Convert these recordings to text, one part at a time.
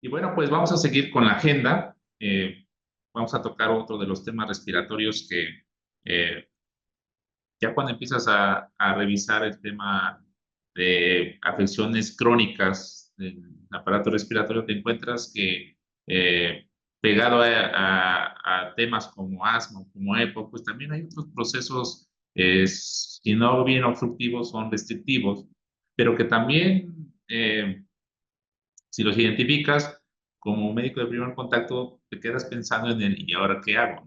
Y bueno, pues vamos a seguir con la agenda. Vamos a tocar otro de los temas respiratorios que ya cuando empiezas a revisar el tema de afecciones crónicas del aparato respiratorio, te encuentras que pegado a temas como asma, como EPOC, pues también hay otros procesos, si no bien obstructivos, son restrictivos, pero que también si los identificas como médico de primer contacto, te quedas pensando en el, ¿y ahora qué hago?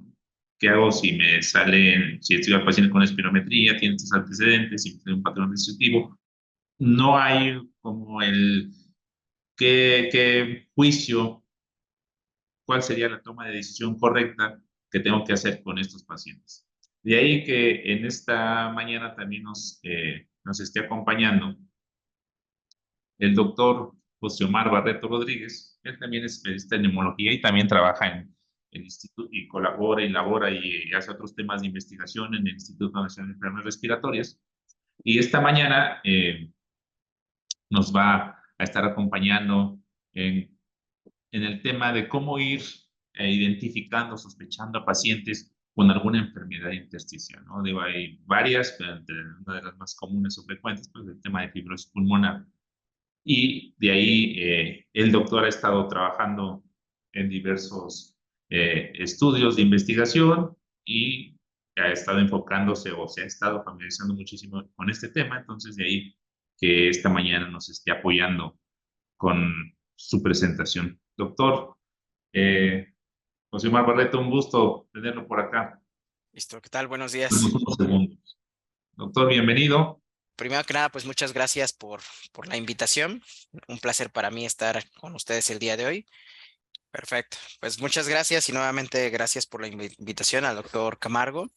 ¿Qué hago si me salen, si estoy al paciente con espirometría, tiene estos antecedentes, si tiene un patrón restrictivo? No hay como el qué juicio, cuál sería la toma de decisión correcta que tengo que hacer con estos pacientes. De ahí que en esta mañana también nos esté acompañando el doctor José Omar Barreto Rodríguez. Él también es especialista en neumología y también trabaja en el instituto y colabora y labora y hace otros temas de investigación en el Instituto Nacional de Enfermedades Respiratorias. Y esta mañana nos va a estar acompañando en el tema de cómo ir identificando, sospechando a pacientes con alguna enfermedad intersticial, ¿no? Digo, hay varias, pero entre una de las más comunes o frecuentes, pues el tema de fibrosis pulmonar. Y de ahí el doctor ha estado trabajando en diversos estudios de investigación y ha estado enfocándose o se ha estado familiarizando muchísimo con este tema. Entonces, de ahí que esta mañana nos esté apoyando con su presentación. Doctor José Omar Barreto, un gusto tenerlo por acá. Listo, ¿qué tal? Buenos días. Tenemos unos segundos. Doctor, bienvenido. Primero que nada, pues muchas gracias por la invitación. Un placer para mí estar con ustedes el día de hoy. Perfecto. Pues muchas gracias y nuevamente gracias por la invitación al doctor Camargo.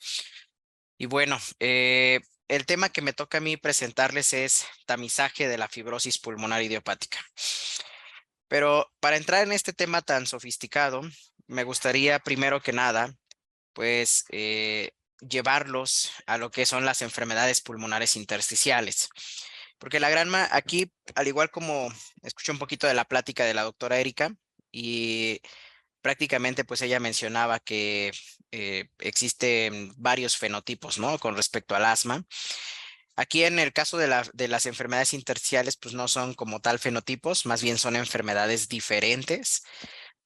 Y bueno, el tema que me toca a mí presentarles es tamizaje de la fibrosis pulmonar idiopática. Pero para entrar en este tema tan sofisticado, me gustaría primero que nada, pues llevarlos a lo que son las enfermedades pulmonares intersticiales. Porque aquí, al igual como escuché un poquito de la plática de la doctora Erika, y prácticamente pues ella mencionaba que existen varios fenotipos, ¿no? Con respecto al asma. Aquí en el caso de las enfermedades intersticiales, pues no son como tal fenotipos, más bien son enfermedades diferentes,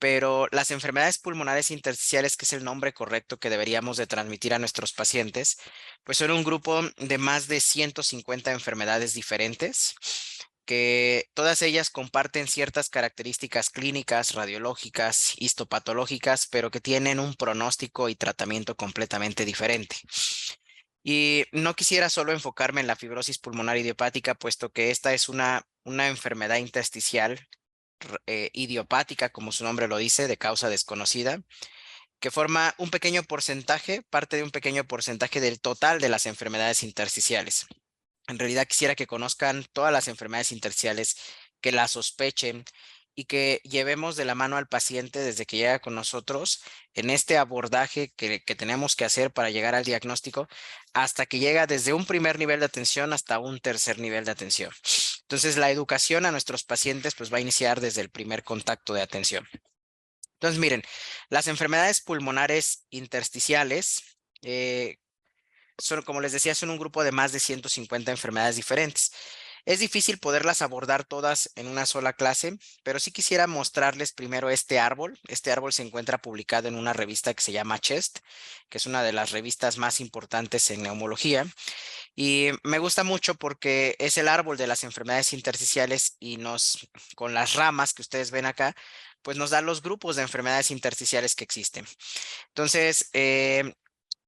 pero las enfermedades pulmonares intersticiales, que es el nombre correcto que deberíamos de transmitir a nuestros pacientes, pues son un grupo de más de 150 enfermedades diferentes, que todas ellas comparten ciertas características clínicas, radiológicas, histopatológicas, pero que tienen un pronóstico y tratamiento completamente diferente. Y no quisiera solo enfocarme en la fibrosis pulmonar idiopática, puesto que esta es una enfermedad intersticial idiopática, como su nombre lo dice, de causa desconocida, que forma un pequeño porcentaje, parte de un pequeño porcentaje del total de las enfermedades intersticiales. En realidad quisiera que conozcan todas las enfermedades intersticiales, que las sospechen y que llevemos de la mano al paciente desde que llega con nosotros en este abordaje que tenemos que hacer para llegar al diagnóstico, hasta que llega desde un primer nivel de atención hasta un tercer nivel de atención. Entonces, la educación a nuestros pacientes pues va a iniciar desde el primer contacto de atención. Entonces, miren, las enfermedades pulmonares intersticiales son, como les decía, son un grupo de más de 150 enfermedades diferentes. Es difícil poderlas abordar todas en una sola clase, pero sí quisiera mostrarles primero este árbol. Este árbol se encuentra publicado en una revista que se llama Chest, que es una de las revistas más importantes en neumología. Y me gusta mucho porque es el árbol de las enfermedades intersticiales y con las ramas que ustedes ven acá, pues nos da los grupos de enfermedades intersticiales que existen. Entonces,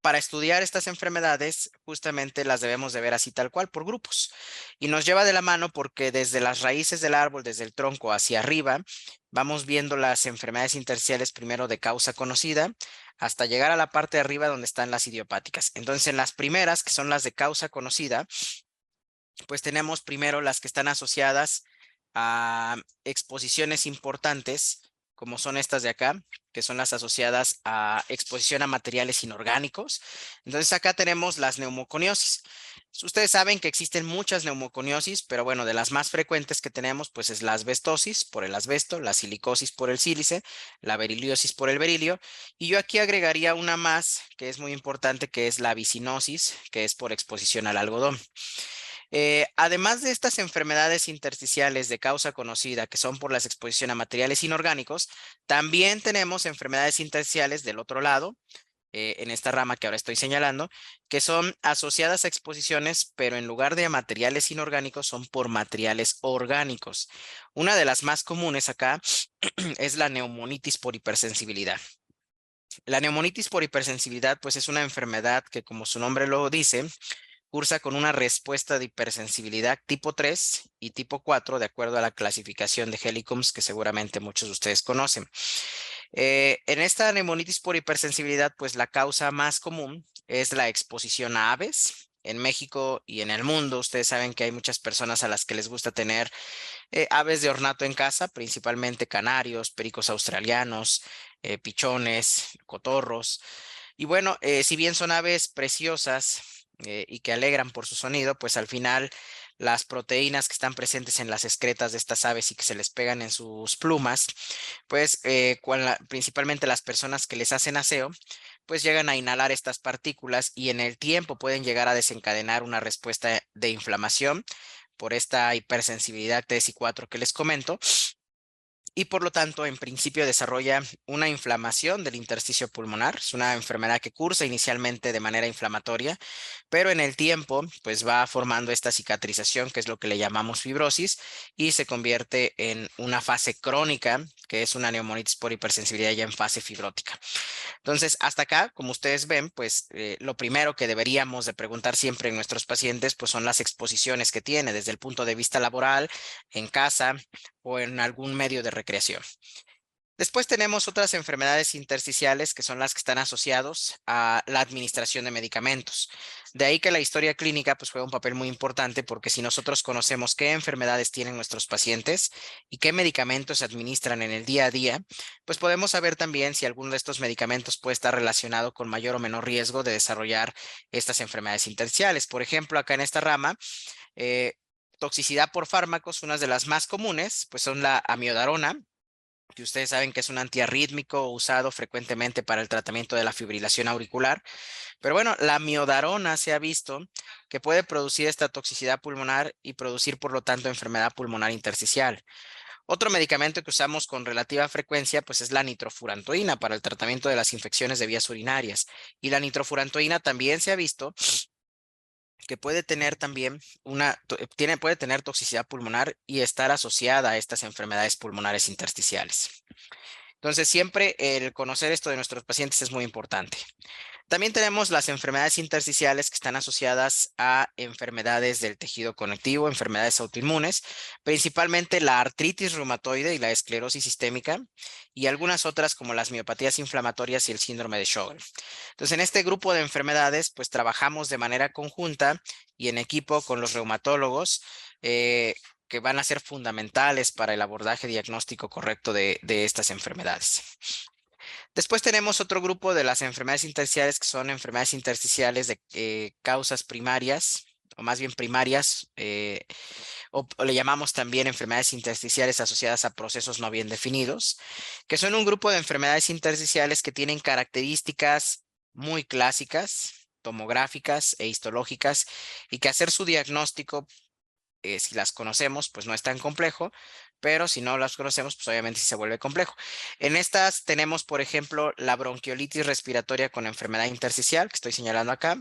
para estudiar estas enfermedades, justamente las debemos de ver así tal cual, por grupos. Y nos lleva de la mano porque desde las raíces del árbol, desde el tronco hacia arriba, vamos viendo las enfermedades intersticiales primero de causa conocida, hasta llegar a la parte de arriba donde están las idiopáticas. Entonces, en las primeras, que son las de causa conocida, pues tenemos primero las que están asociadas a exposiciones importantes como son estas de acá, que son las asociadas a exposición a materiales inorgánicos. Entonces acá tenemos las neumoconiosis. Ustedes saben que existen muchas neumoconiosis, pero bueno, de las más frecuentes que tenemos, pues es la asbestosis por el asbesto, la silicosis por el sílice, la beriliosis por el berilio, y yo aquí agregaría una más que es muy importante, que es la vicinosis, que es por exposición al algodón. Además de estas enfermedades intersticiales de causa conocida, que son por la exposición a materiales inorgánicos, también tenemos enfermedades intersticiales del otro lado, en esta rama que ahora estoy señalando, que son asociadas a exposiciones, pero en lugar de a materiales inorgánicos, son por materiales orgánicos. Una de las más comunes acá es la neumonitis por hipersensibilidad. La neumonitis por hipersensibilidad, pues es una enfermedad que, como su nombre lo dice, cursa con una respuesta de hipersensibilidad tipo 3 y tipo 4, de acuerdo a la clasificación de Helicums que seguramente muchos de ustedes conocen. En esta neumonitis por hipersensibilidad, pues la causa más común es la exposición a aves. En México y en el mundo, ustedes saben que hay muchas personas a las que les gusta tener aves de ornato en casa, principalmente canarios, pericos australianos, pichones, cotorros. Y bueno, si bien son aves preciosas y que alegran por su sonido, pues al final las proteínas que están presentes en las excretas de estas aves y que se les pegan en sus plumas, pues principalmente las personas que les hacen aseo, pues llegan a inhalar estas partículas y en el tiempo pueden llegar a desencadenar una respuesta de inflamación por esta hipersensibilidad T3 y 4 que les comento, y por lo tanto, en principio desarrolla una inflamación del intersticio pulmonar. Es una enfermedad que cursa inicialmente de manera inflamatoria, pero en el tiempo, pues va formando esta cicatrización, que es lo que le llamamos fibrosis, y se convierte en una fase crónica, que es una neumonitis por hipersensibilidad ya en fase fibrótica. Entonces, hasta acá, como ustedes ven, pues lo primero que deberíamos de preguntar siempre en nuestros pacientes, pues son las exposiciones que tiene desde el punto de vista laboral, en casa o en algún medio de recreación. Después tenemos otras enfermedades intersticiales que son las que están asociados a la administración de medicamentos. De ahí que la historia clínica pues juega un papel muy importante porque si nosotros conocemos qué enfermedades tienen nuestros pacientes y qué medicamentos se administran en el día a día, pues podemos saber también si alguno de estos medicamentos puede estar relacionado con mayor o menor riesgo de desarrollar estas enfermedades intersticiales. Por ejemplo, acá en esta rama, toxicidad por fármacos, unas de las más comunes, pues son la amiodarona, que ustedes saben que es un antiarrítmico usado frecuentemente para el tratamiento de la fibrilación auricular. Pero bueno, la miodarona se ha visto que puede producir esta toxicidad pulmonar y producir, por lo tanto, enfermedad pulmonar intersticial. Otro medicamento que usamos con relativa frecuencia, pues es la nitrofurantoína para el tratamiento de las infecciones de vías urinarias. Y la nitrofurantoína también se ha visto que puede tener también puede tener toxicidad pulmonar y estar asociada a estas enfermedades pulmonares intersticiales. Entonces, siempre el conocer esto de nuestros pacientes es muy importante. También tenemos las enfermedades intersticiales que están asociadas a enfermedades del tejido conectivo, enfermedades autoinmunes, principalmente la artritis reumatoide y la esclerosis sistémica, y algunas otras como las miopatías inflamatorias y el síndrome de Sjögren. Entonces, en este grupo de enfermedades, pues trabajamos de manera conjunta y en equipo con los reumatólogos, que van a ser fundamentales para el abordaje diagnóstico correcto de estas enfermedades. Después tenemos otro grupo de las enfermedades intersticiales que son enfermedades intersticiales de causas primarias, o más bien primarias, o le llamamos también enfermedades intersticiales asociadas a procesos no bien definidos, que son un grupo de enfermedades intersticiales que tienen características muy clásicas, tomográficas e histológicas, y que hacer su diagnóstico si las conocemos, pues no es tan complejo, pero si no las conocemos, pues obviamente sí se vuelve complejo. En estas tenemos, por ejemplo, la bronquiolitis respiratoria con enfermedad intersticial, que estoy señalando acá,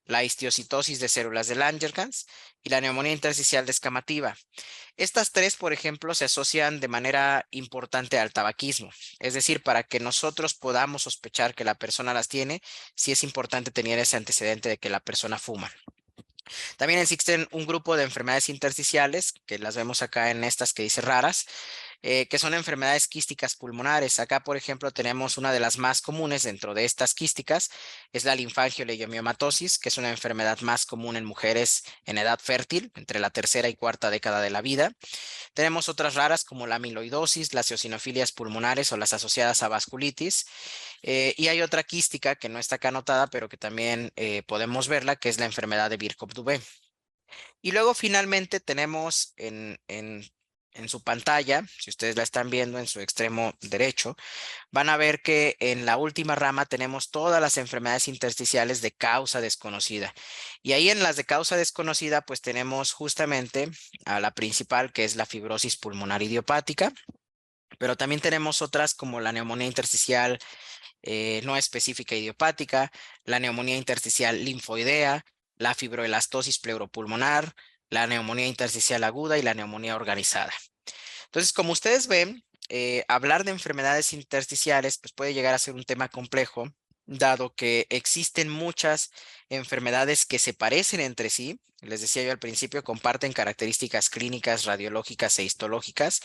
la histiocitosis de células de Langerhans y la neumonía intersticial descamativa. Estas tres, por ejemplo, se asocian de manera importante al tabaquismo. Es decir, para que nosotros podamos sospechar que la persona las tiene, sí es importante tener ese antecedente de que la persona fuma. También existen un grupo de enfermedades intersticiales, que las vemos acá en estas que dice raras, que son enfermedades quísticas pulmonares. Acá, por ejemplo, tenemos una de las más comunes dentro de estas quísticas, es la linfangioliomatosis, que es una enfermedad más común en mujeres en edad fértil, entre la tercera y cuarta década de la vida. Tenemos otras raras como la amiloidosis, las eosinofilias pulmonares o las asociadas a vasculitis. Y hay otra quística que no está acá anotada, pero que también podemos verla, que es la enfermedad de Birkhoff-Dubé. Y luego finalmente tenemos en su pantalla, si ustedes la están viendo en su extremo derecho, van a ver que en la última rama tenemos todas las enfermedades intersticiales de causa desconocida. Y ahí en las de causa desconocida, pues tenemos justamente a la principal, que es la fibrosis pulmonar idiopática, pero también tenemos otras como la neumonía intersticial no específica idiopática, la neumonía intersticial linfoidea, la fibroelastosis pleuropulmonar, la neumonía intersticial aguda y la neumonía organizada. Entonces, como ustedes ven, hablar de enfermedades intersticiales pues puede llegar a ser un tema complejo, dado que existen muchas enfermedades que se parecen entre sí. Les decía yo al principio, comparten características clínicas, radiológicas e histológicas,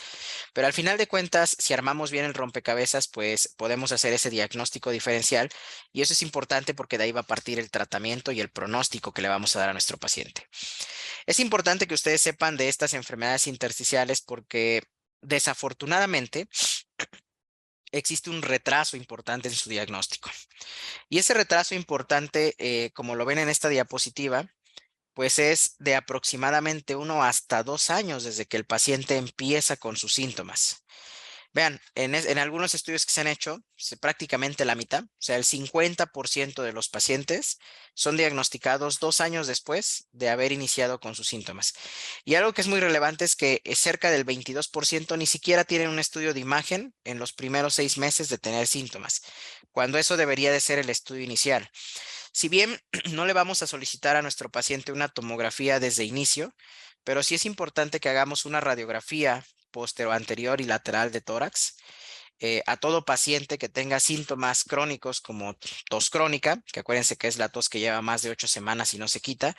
pero al final de cuentas, si armamos bien el rompecabezas, pues podemos hacer ese diagnóstico diferencial y eso es importante porque de ahí va a partir el tratamiento y el pronóstico que le vamos a dar a nuestro paciente. Es importante que ustedes sepan de estas enfermedades intersticiales porque desafortunadamente existe un retraso importante en su diagnóstico. Y ese retraso importante, como lo ven en esta diapositiva, pues es de aproximadamente 1 hasta 2 años desde que el paciente empieza con sus síntomas. Vean, en algunos estudios que se han hecho, prácticamente la mitad, o sea, el 50% de los pacientes son diagnosticados 2 años después de haber iniciado con sus síntomas. Y algo que es muy relevante es que cerca del 22% ni siquiera tienen un estudio de imagen en los primeros 6 meses de tener síntomas, cuando eso debería de ser el estudio inicial. Si bien no le vamos a solicitar a nuestro paciente una tomografía desde inicio, pero sí es importante que hagamos una radiografía anterior y lateral de tórax a todo paciente que tenga síntomas crónicos como tos crónica, que acuérdense que es la tos que lleva más de 8 semanas y no se quita,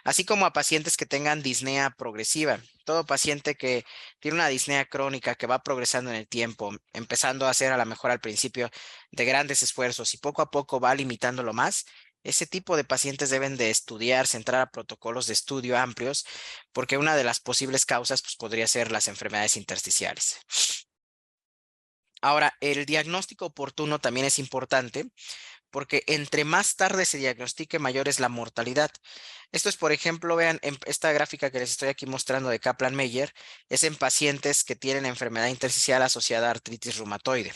así como a pacientes que tengan disnea progresiva. Todo paciente que tiene una disnea crónica que va progresando en el tiempo, empezando a hacer a lo mejor al principio de grandes esfuerzos y poco a poco va limitándolo más, ese tipo de pacientes deben de estudiarse, entrar a protocolos de estudio amplios, porque una de las posibles causas pues, podría ser las enfermedades intersticiales. Ahora, el diagnóstico oportuno también es importante porque entre más tarde se diagnostique, mayor es la mortalidad. Esto es, por ejemplo, vean, en esta gráfica que les estoy aquí mostrando de Kaplan-Meier, es en pacientes que tienen enfermedad intersticial asociada a artritis reumatoide.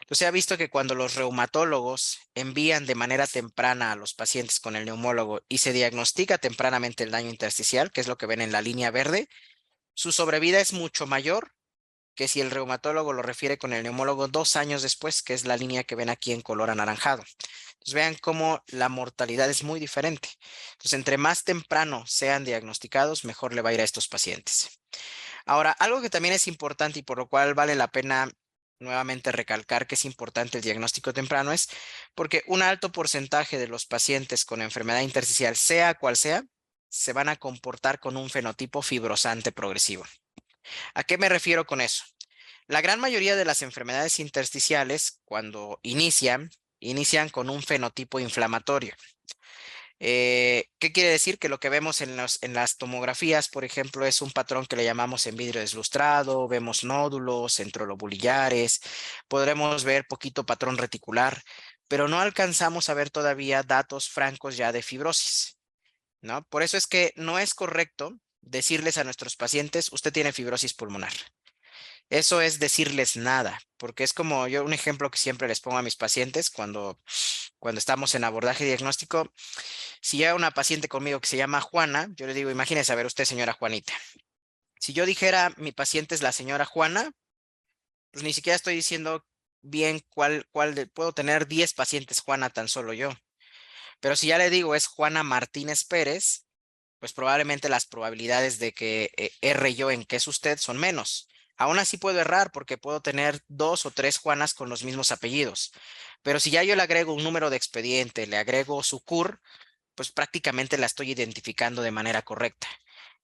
Entonces, se ha visto que cuando los reumatólogos envían de manera temprana a los pacientes con el neumólogo y se diagnostica tempranamente el daño intersticial, que es lo que ven en la línea verde, su sobrevida es mucho mayor que si el reumatólogo lo refiere con el neumólogo 2 años después, que es la línea que ven aquí en color anaranjado. Entonces vean cómo la mortalidad es muy diferente. Entonces, entre más temprano sean diagnosticados, mejor le va a ir a estos pacientes. Ahora, algo que también es importante y por lo cual vale la pena nuevamente recalcar que es importante el diagnóstico temprano es porque un alto porcentaje de los pacientes con enfermedad intersticial, sea cual sea, se van a comportar con un fenotipo fibrosante progresivo. ¿A qué me refiero con eso? La gran mayoría de las enfermedades intersticiales, cuando inician con un fenotipo inflamatorio. ¿Qué quiere decir? Que lo que vemos en las tomografías, por ejemplo, es un patrón que le llamamos en vidrio deslustrado, vemos nódulos centrolobulillares, podremos ver poquito patrón reticular, pero no alcanzamos a ver todavía datos francos ya de fibrosis, ¿no? Por eso es que no es correcto decirles a nuestros pacientes, usted tiene fibrosis pulmonar. Eso es decirles nada, porque es como yo un ejemplo que siempre les pongo a mis pacientes cuando estamos en abordaje diagnóstico. Si llega una paciente conmigo que se llama Juana, yo le digo, imagínese a ver usted, señora Juanita. Si yo dijera mi paciente es la señora Juana, pues ni siquiera estoy diciendo bien puedo tener 10 pacientes Juana tan solo yo. Pero si ya le digo es Juana Martínez Pérez, pues probablemente las probabilidades de que erre yo en qué es usted son menos. Aún así puedo errar porque puedo tener 2 o 3 Juanas con los mismos apellidos. Pero si ya yo le agrego un número de expediente, le agrego su CUR, pues prácticamente la estoy identificando de manera correcta.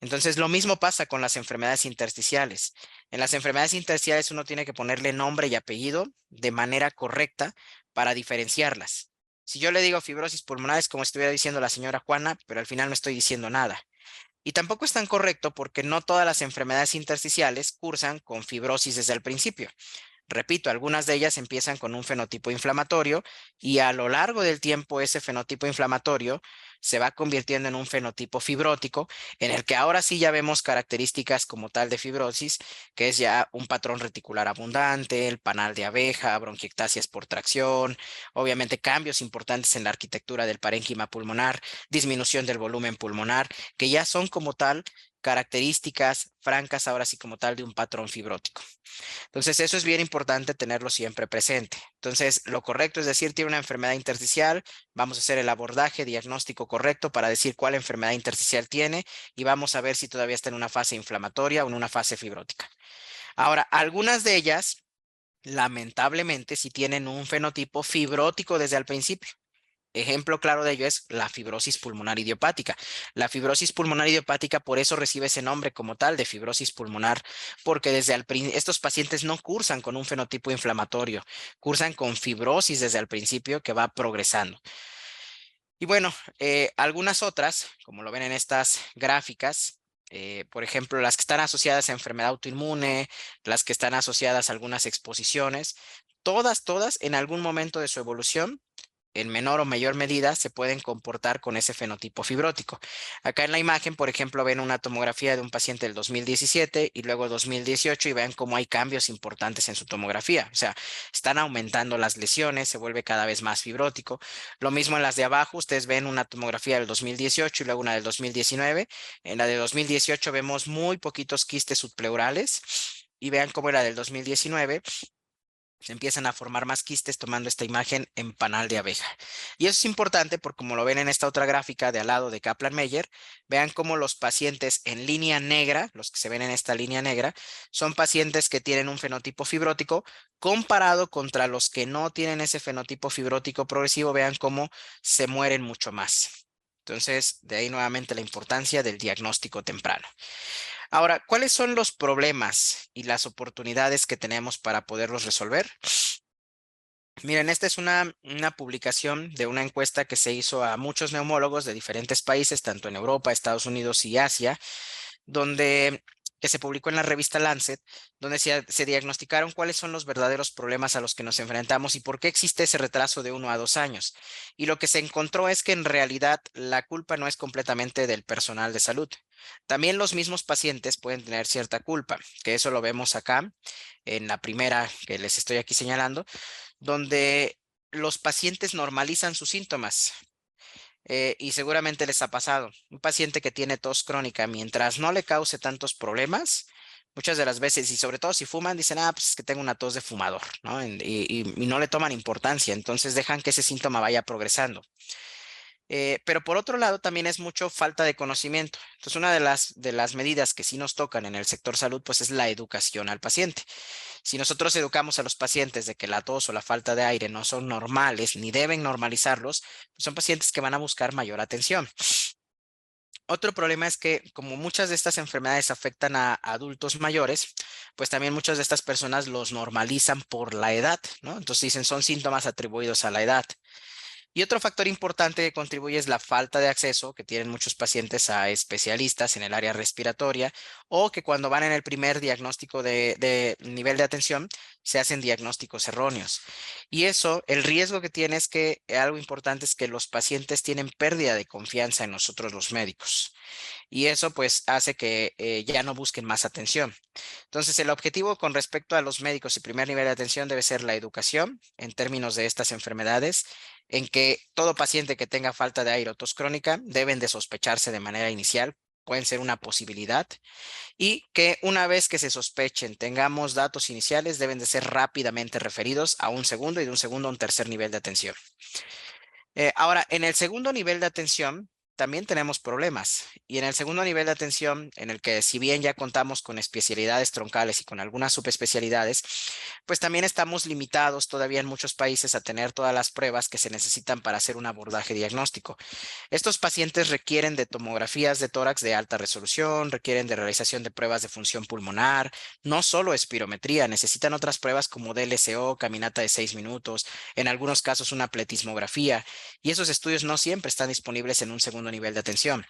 Entonces, lo mismo pasa con las enfermedades intersticiales. En las enfermedades intersticiales uno tiene que ponerle nombre y apellido de manera correcta para diferenciarlas. Si yo le digo fibrosis pulmonar es como si estuviera diciendo la señora Juana, pero al final no estoy diciendo nada. Y tampoco es tan correcto porque no todas las enfermedades intersticiales cursan con fibrosis desde el principio. Repito, algunas de ellas empiezan con un fenotipo inflamatorio y a lo largo del tiempo ese fenotipo inflamatorio se va convirtiendo en un fenotipo fibrótico en el que ahora sí ya vemos características como tal de fibrosis, que es ya un patrón reticular abundante, el panal de abeja, bronquiectasias por tracción, obviamente cambios importantes en la arquitectura del parénquima pulmonar, disminución del volumen pulmonar, que ya son como tal características francas ahora sí como tal de un patrón fibrótico. Entonces, eso es bien importante tenerlo siempre presente. Entonces, lo correcto es decir, tiene una enfermedad intersticial, vamos a hacer el abordaje diagnóstico correcto para decir cuál enfermedad intersticial tiene y vamos a ver si todavía está en una fase inflamatoria o en una fase fibrótica. Ahora, algunas de ellas, lamentablemente, sí tienen un fenotipo fibrótico desde el principio. Ejemplo claro de ello es la fibrosis pulmonar idiopática. La fibrosis pulmonar idiopática por eso recibe ese nombre como tal de fibrosis pulmonar, porque estos pacientes no cursan con un fenotipo inflamatorio, cursan con fibrosis desde el principio que va progresando. Y bueno, algunas otras, como lo ven en estas gráficas, por ejemplo, las que están asociadas a enfermedad autoinmune, las que están asociadas a algunas exposiciones, todas en algún momento de su evolución en menor o mayor medida se pueden comportar con ese fenotipo fibrótico. Acá en la imagen, por ejemplo, ven una tomografía de un paciente del 2017 y luego 2018 y vean cómo hay cambios importantes en su tomografía. O sea, están aumentando las lesiones, se vuelve cada vez más fibrótico. Lo mismo en las de abajo, ustedes ven una tomografía del 2018 y luego una del 2019. En la de 2018 vemos muy poquitos quistes subpleurales y vean cómo era del 2019 se empiezan a formar más quistes tomando esta imagen en panal de abeja. Y eso es importante porque como lo ven en esta otra gráfica de al lado de Kaplan-Meier, vean cómo los pacientes en línea negra, los que se ven en esta línea negra, son pacientes que tienen un fenotipo fibrótico comparado contra los que no tienen ese fenotipo fibrótico progresivo, vean cómo se mueren mucho más. Entonces, de ahí nuevamente la importancia del diagnóstico temprano. Ahora, ¿cuáles son los problemas y las oportunidades que tenemos para poderlos resolver? Miren, esta es una publicación de una encuesta que se hizo a muchos neumólogos de diferentes países, tanto en Europa, Estados Unidos y Asia, donde que se publicó en la revista Lancet, donde se diagnosticaron cuáles son los verdaderos problemas a los que nos enfrentamos y por qué existe ese retraso de 1 a 2 años. Y lo que se encontró es que en realidad la culpa no es completamente del personal de salud. También los mismos pacientes pueden tener cierta culpa, que eso lo vemos acá en la primera que les estoy aquí señalando, donde los pacientes normalizan sus síntomas. Y seguramente les ha pasado. Un paciente que tiene tos crónica, mientras no le cause tantos problemas, muchas de las veces, y sobre todo si fuman, dicen, ah, pues es que tengo una tos de fumador, ¿no? Y no le toman importancia, entonces dejan que ese síntoma vaya progresando. Pero por otro lado, también es mucho falta de conocimiento. Entonces, una de las medidas que sí nos tocan en el sector salud, pues es la educación al paciente. Si nosotros educamos a los pacientes de que la tos o la falta de aire no son normales ni deben normalizarlos, pues son pacientes que van a buscar mayor atención. Otro problema es que como muchas de estas enfermedades afectan a adultos mayores, pues también muchas de estas personas los normalizan por la edad, ¿no? Entonces dicen son síntomas atribuidos a la edad. Y otro factor importante que contribuye es la falta de acceso que tienen muchos pacientes a especialistas en el área respiratoria o que cuando van en el primer diagnóstico de nivel de atención se hacen diagnósticos erróneos. Y eso, el riesgo que tiene es que algo importante es que los pacientes tienen pérdida de confianza en nosotros los médicos. Y eso pues hace que ya no busquen más atención. Entonces, el objetivo con respecto a los médicos y primer nivel de atención debe ser la educación en términos de estas enfermedades, en que todo paciente que tenga falta de aire o tos crónica deben de sospecharse de manera inicial, pueden ser una posibilidad, y que una vez que se sospechen, tengamos datos iniciales, deben de ser rápidamente referidos a un segundo y de un segundo a un tercer nivel de atención. Ahora, en el segundo nivel de atención, también tenemos problemas. Y en el segundo nivel de atención, en el que si bien ya contamos con especialidades troncales y con algunas subespecialidades, pues también estamos limitados todavía en muchos países a tener todas las pruebas que se necesitan para hacer un abordaje diagnóstico. Estos pacientes requieren de tomografías de tórax de alta resolución, requieren de realización de pruebas de función pulmonar, no solo espirometría, necesitan otras pruebas como DLCO, caminata de 6 minutos, en algunos casos una pletismografía, y esos estudios no siempre están disponibles en un segundo nivel de atención.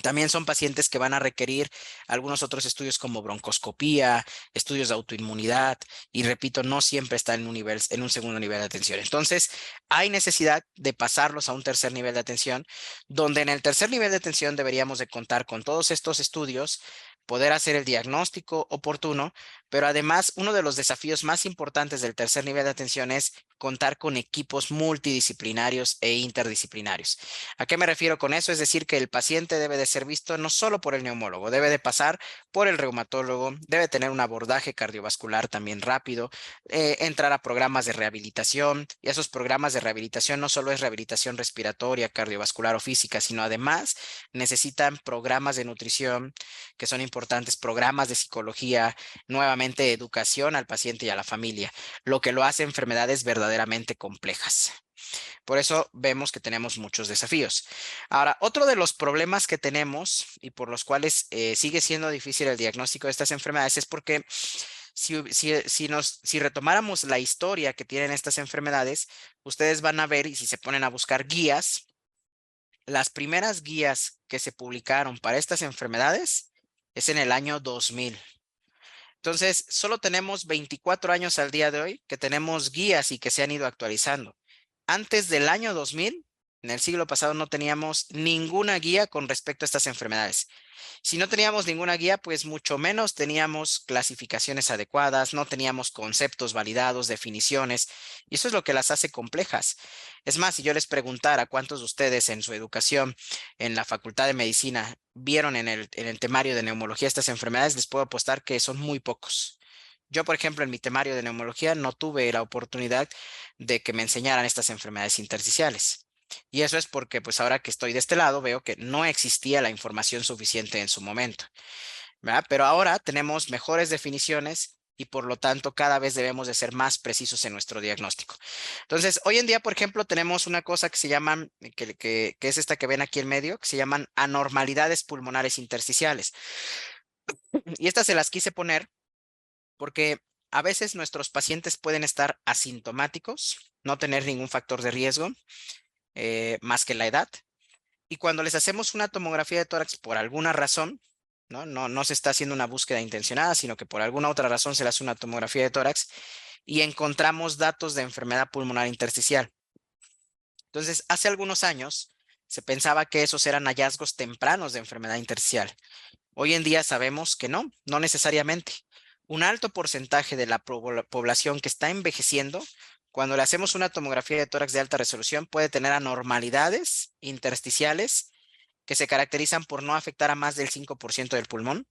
También son pacientes que van a requerir algunos otros estudios como broncoscopía, estudios de autoinmunidad, y repito, no siempre están en un segundo nivel de atención. Entonces, hay necesidad de pasarlos a un tercer nivel de atención, donde en el tercer nivel de atención deberíamos de contar con todos estos estudios, poder hacer el diagnóstico oportuno, pero además uno de los desafíos más importantes del tercer nivel de atención es contar con equipos multidisciplinarios e interdisciplinarios. ¿A qué me refiero con eso? Es decir, que el paciente debe de ser visto no solo por el neumólogo, debe de pasar por el reumatólogo, debe tener un abordaje cardiovascular también rápido, entrar a programas de rehabilitación, y esos programas de rehabilitación no solo es rehabilitación respiratoria, cardiovascular o física, sino además necesitan programas de nutrición que son importantes, programas de psicología, nuevamente educación al paciente y a la familia, lo que lo hace enfermedades verdaderamente complejas. Por eso vemos que tenemos muchos desafíos. Ahora, otro de los problemas que tenemos y por los cuales sigue siendo difícil el diagnóstico de estas enfermedades es porque si retomáramos la historia que tienen estas enfermedades, ustedes van a ver, y si se ponen a buscar guías, las primeras guías que se publicaron para estas enfermedades es en el año 2000. Entonces, solo tenemos 24 años al día de hoy que tenemos guías y que se han ido actualizando. Antes del año 2000, en el siglo pasado, no teníamos ninguna guía con respecto a estas enfermedades. Si no teníamos ninguna guía, pues mucho menos teníamos clasificaciones adecuadas, no teníamos conceptos validados, definiciones, y eso es lo que las hace complejas. Es más, si yo les preguntara cuántos de ustedes en su educación en la Facultad de Medicina vieron en el temario de neumología estas enfermedades, les puedo apostar que son muy pocos. Yo, por ejemplo, en mi temario de neumología no tuve la oportunidad de que me enseñaran estas enfermedades intersticiales. Y eso es porque, pues ahora que estoy de este lado, veo que no existía la información suficiente en su momento, ¿verdad? Pero ahora tenemos mejores definiciones y por lo tanto cada vez debemos de ser más precisos en nuestro diagnóstico. Entonces, hoy en día, por ejemplo, tenemos una cosa que se llaman, que es esta que ven aquí en medio, que se llaman anormalidades pulmonares intersticiales. Y estas se las quise poner porque a veces nuestros pacientes pueden estar asintomáticos, no tener ningún factor de riesgo, más que la edad. Y cuando les hacemos una tomografía de tórax por alguna razón, no se está haciendo una búsqueda intencionada, sino que por alguna otra razón se le hace una tomografía de tórax y encontramos datos de enfermedad pulmonar intersticial. Entonces, hace algunos años se pensaba que esos eran hallazgos tempranos de enfermedad intersticial. Hoy en día sabemos que no necesariamente. Un alto porcentaje de la población que está envejeciendo, cuando le hacemos una tomografía de tórax de alta resolución, puede tener anormalidades intersticiales que se caracterizan por no afectar a más del 5% del pulmón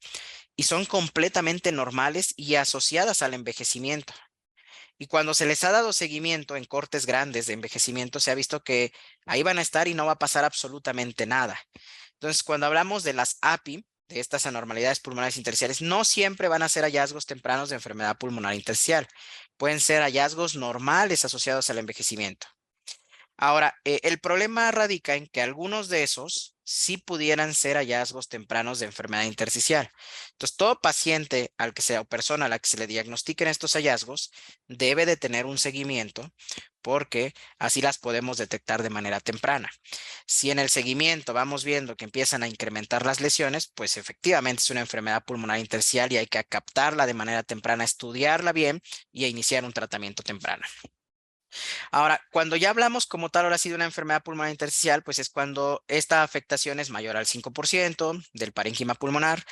y son completamente normales y asociadas al envejecimiento. Y cuando se les ha dado seguimiento en cortes grandes de envejecimiento, se ha visto que ahí van a estar y no va a pasar absolutamente nada. Entonces, cuando hablamos de las API, de estas anormalidades pulmonares intersticiales, no siempre van a ser hallazgos tempranos de enfermedad pulmonar intersticial. Pueden ser hallazgos normales asociados al envejecimiento. Ahora, el problema radica en que algunos de esos sí pudieran ser hallazgos tempranos de enfermedad intersticial. Entonces, todo paciente al que sea o persona a la que se le diagnostiquen estos hallazgos debe de tener un seguimiento porque así las podemos detectar de manera temprana. Si en el seguimiento vamos viendo que empiezan a incrementar las lesiones, pues efectivamente es una enfermedad pulmonar intersticial y hay que captarla de manera temprana, estudiarla bien y a iniciar un tratamiento temprano. Ahora, cuando ya hablamos como tal, ahora sí de una enfermedad pulmonar intersticial, pues es cuando esta afectación es mayor al 5% del parénquima pulmonar,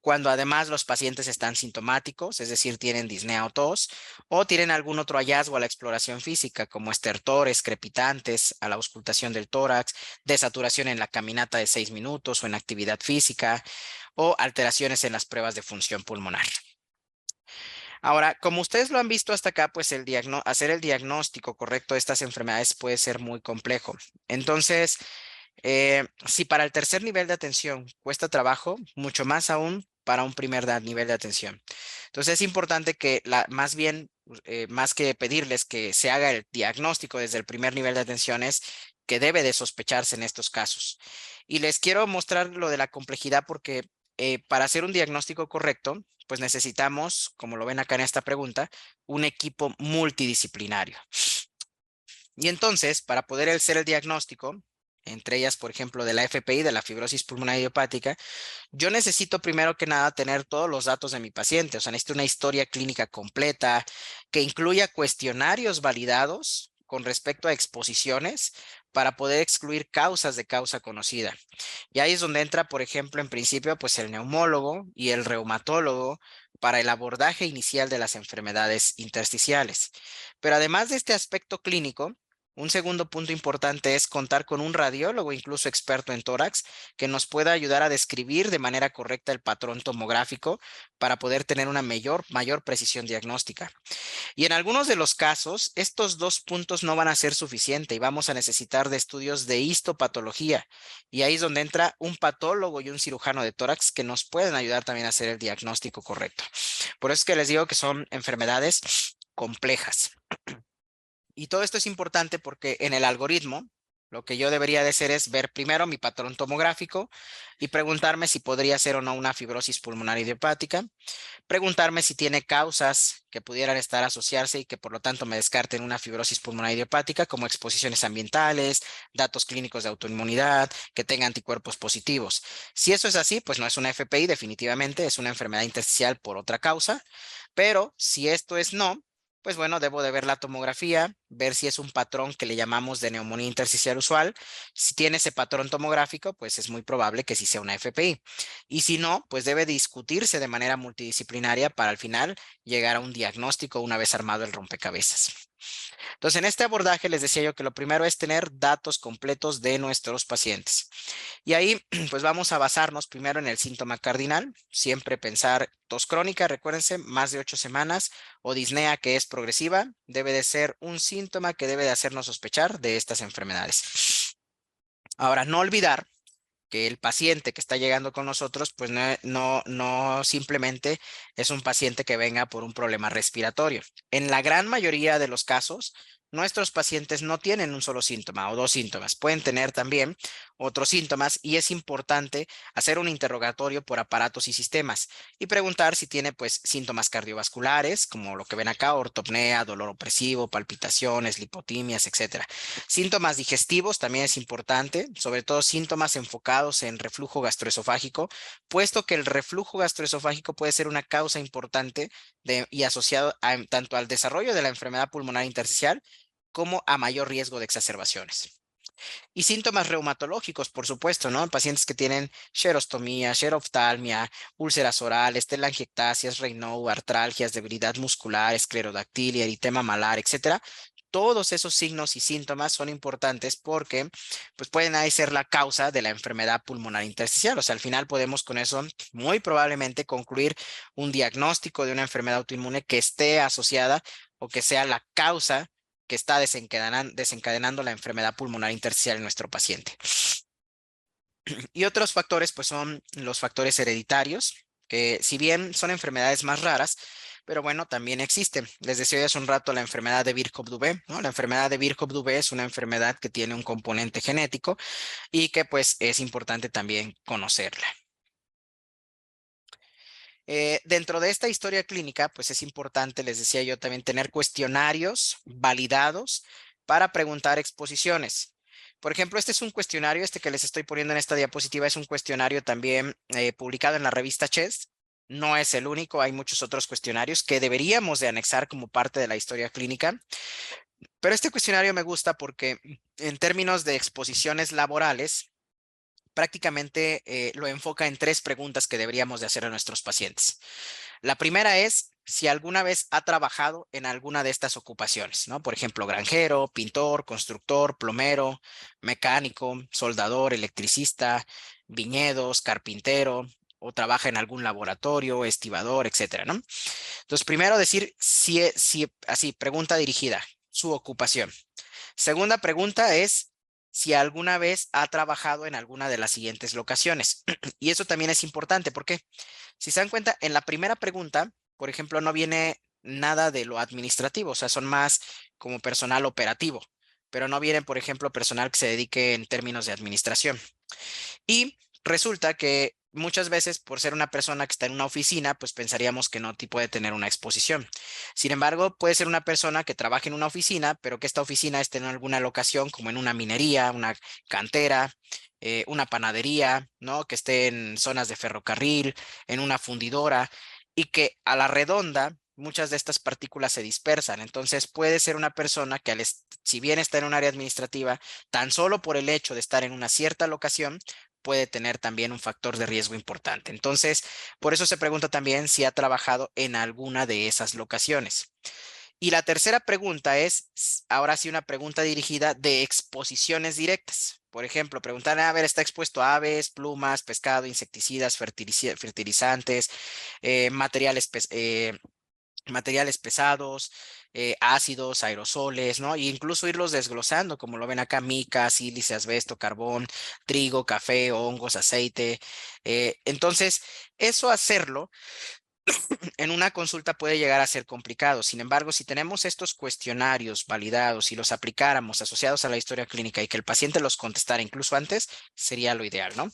cuando además los pacientes están sintomáticos, es decir, tienen disnea o tos, o tienen algún otro hallazgo a la exploración física, como estertores, crepitantes, a la auscultación del tórax, desaturación en la caminata de 6 minutos o en actividad física, o alteraciones en las pruebas de función pulmonar. Ahora, como ustedes lo han visto hasta acá, pues hacer el diagnóstico correcto de estas enfermedades puede ser muy complejo. Entonces, Si para el tercer nivel de atención cuesta trabajo, mucho más aún para un primer nivel de atención. Entonces es importante que más bien, más que pedirles que se haga el diagnóstico desde el primer nivel de atención, es que debe de sospecharse en estos casos. Y les quiero mostrar lo de la complejidad porque para hacer un diagnóstico correcto, pues necesitamos, como lo ven acá en esta pregunta, un equipo multidisciplinario. Y entonces, para poder hacer el diagnóstico, entre ellas, por ejemplo, de la FPI, de la fibrosis pulmonar idiopática, yo necesito primero que nada tener todos los datos de mi paciente. O sea, necesito una historia clínica completa que incluya cuestionarios validados con respecto a exposiciones para poder excluir causas de causa conocida. Y ahí es donde entra, por ejemplo, en principio, pues el neumólogo y el reumatólogo para el abordaje inicial de las enfermedades intersticiales. Pero además de este aspecto clínico, un segundo punto importante es contar con un radiólogo, incluso experto en tórax, que nos pueda ayudar a describir de manera correcta el patrón tomográfico para poder tener una mayor precisión diagnóstica. Y en algunos de los casos, estos dos puntos no van a ser suficientes y vamos a necesitar de estudios de histopatología. Y ahí es donde entra un patólogo y un cirujano de tórax que nos pueden ayudar también a hacer el diagnóstico correcto. Por eso es que les digo que son enfermedades complejas. Y todo esto es importante porque en el algoritmo, lo que yo debería de hacer es ver primero mi patrón tomográfico y preguntarme si podría ser o no una fibrosis pulmonar idiopática, preguntarme si tiene causas que pudieran estar asociarse y que por lo tanto me descarten una fibrosis pulmonar idiopática, como exposiciones ambientales, datos clínicos de autoinmunidad, que tenga anticuerpos positivos. Si eso es así, pues no es una FPI, definitivamente es una enfermedad intersticial por otra causa, pero si esto es no, pues bueno, debo de ver la tomografía, ver si es un patrón que le llamamos de neumonía intersticial usual. Si tiene ese patrón tomográfico, pues es muy probable que sí sea una FPI. Y si no, pues debe discutirse de manera multidisciplinaria para al final llegar a un diagnóstico una vez armado el rompecabezas. Entonces, en este abordaje les decía yo que lo primero es tener datos completos de nuestros pacientes. Y ahí, pues vamos a basarnos primero en el síntoma cardinal, siempre pensar tos crónica, recuérdense, más de 8 semanas, o disnea que es progresiva, debe de ser un síntoma que debe de hacernos sospechar de estas enfermedades. Ahora, no olvidar que el paciente que está llegando con nosotros, pues no simplemente es un paciente que venga por un problema respiratorio. En la gran mayoría de los casos, nuestros pacientes no tienen un solo síntoma o dos síntomas. Pueden tener también otros síntomas y es importante hacer un interrogatorio por aparatos y sistemas y preguntar si tiene pues síntomas cardiovasculares, como lo que ven acá, ortopnea, dolor opresivo, palpitaciones, lipotimias, etcétera. Síntomas digestivos también es importante, sobre todo síntomas enfocados en reflujo gastroesofágico, puesto que el reflujo gastroesofágico puede ser una causa importante y asociado tanto al desarrollo de la enfermedad pulmonar intersticial como a mayor riesgo de exacerbaciones. Y síntomas reumatológicos, por supuesto, ¿no? Pacientes que tienen xerostomía, xeroftalmia, úlceras orales, telangiectasias, Raynaud, artralgias, debilidad muscular, esclerodactilia, eritema malar, etcétera. Todos esos signos y síntomas son importantes porque pues pueden ahí ser la causa de la enfermedad pulmonar intersticial. O sea, al final podemos con eso muy probablemente concluir un diagnóstico de una enfermedad autoinmune que esté asociada o que sea la causa que está desencadenando la enfermedad pulmonar intersticial en nuestro paciente. Y otros factores, pues son los factores hereditarios, que si bien son enfermedades más raras, pero bueno, también existen. Les decía hace un rato la enfermedad de Birchoff-Dubé, ¿no? La enfermedad de Birchoff-Dubé es una enfermedad que tiene un componente genético y que pues es importante también conocerla. Dentro de esta historia clínica, pues es importante, les decía yo, también tener cuestionarios validados para preguntar exposiciones. Por ejemplo, este es un cuestionario, este que les estoy poniendo en esta diapositiva es un cuestionario también publicado en la revista Chest. No es el único, hay muchos otros cuestionarios que deberíamos de anexar como parte de la historia clínica. Pero este cuestionario me gusta porque en términos de exposiciones laborales, prácticamente lo enfoca en tres preguntas que deberíamos de hacer a nuestros pacientes. La primera es si alguna vez ha trabajado en alguna de estas ocupaciones, ¿no? Por ejemplo, granjero, pintor, constructor, plomero, mecánico, soldador, electricista, viñedos, carpintero, o trabaja en algún laboratorio, estibador, etcétera, ¿no? Entonces, primero decir si así, pregunta dirigida, su ocupación. Segunda pregunta es si alguna vez ha trabajado en alguna de las siguientes locaciones. Y eso también es importante porque, si se dan cuenta, en la primera pregunta, por ejemplo, no viene nada de lo administrativo, o sea, son más como personal operativo, pero no viene, por ejemplo, personal que se dedique en términos de administración. Y resulta que muchas veces, por ser una persona que está en una oficina, pues pensaríamos que no puede tener una exposición. Sin embargo, puede ser una persona que trabaje en una oficina, pero que esta oficina esté en alguna locación, como en una minería, una cantera, una panadería, ¿no? Que esté en zonas de ferrocarril, en una fundidora, y que a la redonda muchas de estas partículas se dispersan. Entonces puede ser una persona que si bien está en un área administrativa, tan solo por el hecho de estar en una cierta locación, puede tener también un factor de riesgo importante. Entonces, por eso se pregunta también si ha trabajado en alguna de esas locaciones. Y la tercera pregunta es, ahora sí, una pregunta dirigida de exposiciones directas. Por ejemplo, preguntar, a ver, ¿está expuesto a aves, plumas, pescado, insecticidas, fertilizantes, materiales pesados, ácidos, aerosoles, ¿no? Y incluso irlos desglosando, como lo ven acá, mica, sílice, asbesto, carbón, trigo, café, hongos, aceite. Entonces, eso hacerlo en una consulta puede llegar a ser complicado. Sin embargo, si tenemos estos cuestionarios validados y los aplicáramos asociados a la historia clínica y que el paciente los contestara incluso antes, sería lo ideal, ¿no?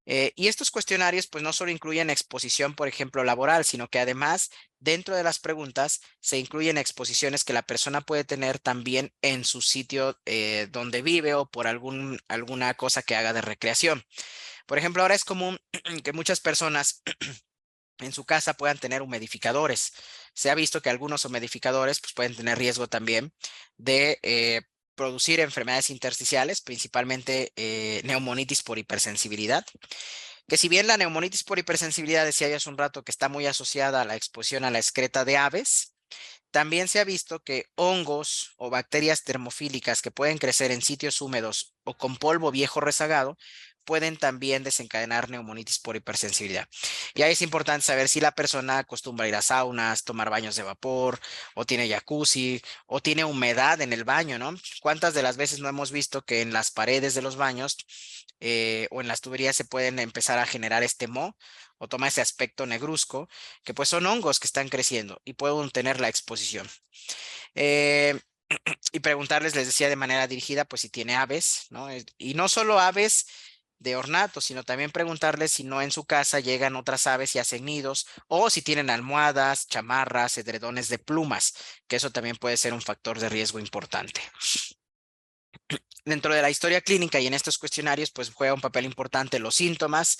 Y estos cuestionarios pues no solo incluyen exposición, por ejemplo, laboral, sino que además dentro de las preguntas se incluyen exposiciones que la persona puede tener también en su sitio donde vive o por alguna cosa que haga de recreación. Por ejemplo, ahora es común que muchas personas en su casa puedan tener humidificadores. Se ha visto que algunos humidificadores pues, pueden tener riesgo también de producir enfermedades intersticiales, principalmente neumonitis por hipersensibilidad. Que si bien la neumonitis por hipersensibilidad, decía yo hace un rato, que está muy asociada a la exposición a la excreta de aves, también se ha visto que hongos o bacterias termofílicas que pueden crecer en sitios húmedos o con polvo viejo rezagado pueden también desencadenar neumonitis por hipersensibilidad. Y ahí es importante saber si la persona acostumbra ir a saunas, tomar baños de vapor, o tiene jacuzzi, o tiene humedad en el baño, ¿no? ¿Cuántas de las veces no hemos visto que en las paredes de los baños o en las tuberías se pueden empezar a generar este moho o toma ese aspecto negruzco, que pues son hongos que están creciendo y pueden tener la exposición? Eh, y preguntarles, les decía de manera dirigida, pues si tiene aves, ¿no? Y no solo aves de ornato, sino también preguntarles si no en su casa llegan otras aves y hacen nidos, o si tienen almohadas, chamarras, edredones de plumas, que eso también puede ser un factor de riesgo importante. Dentro de la historia clínica y en estos cuestionarios, pues juega un papel importante los síntomas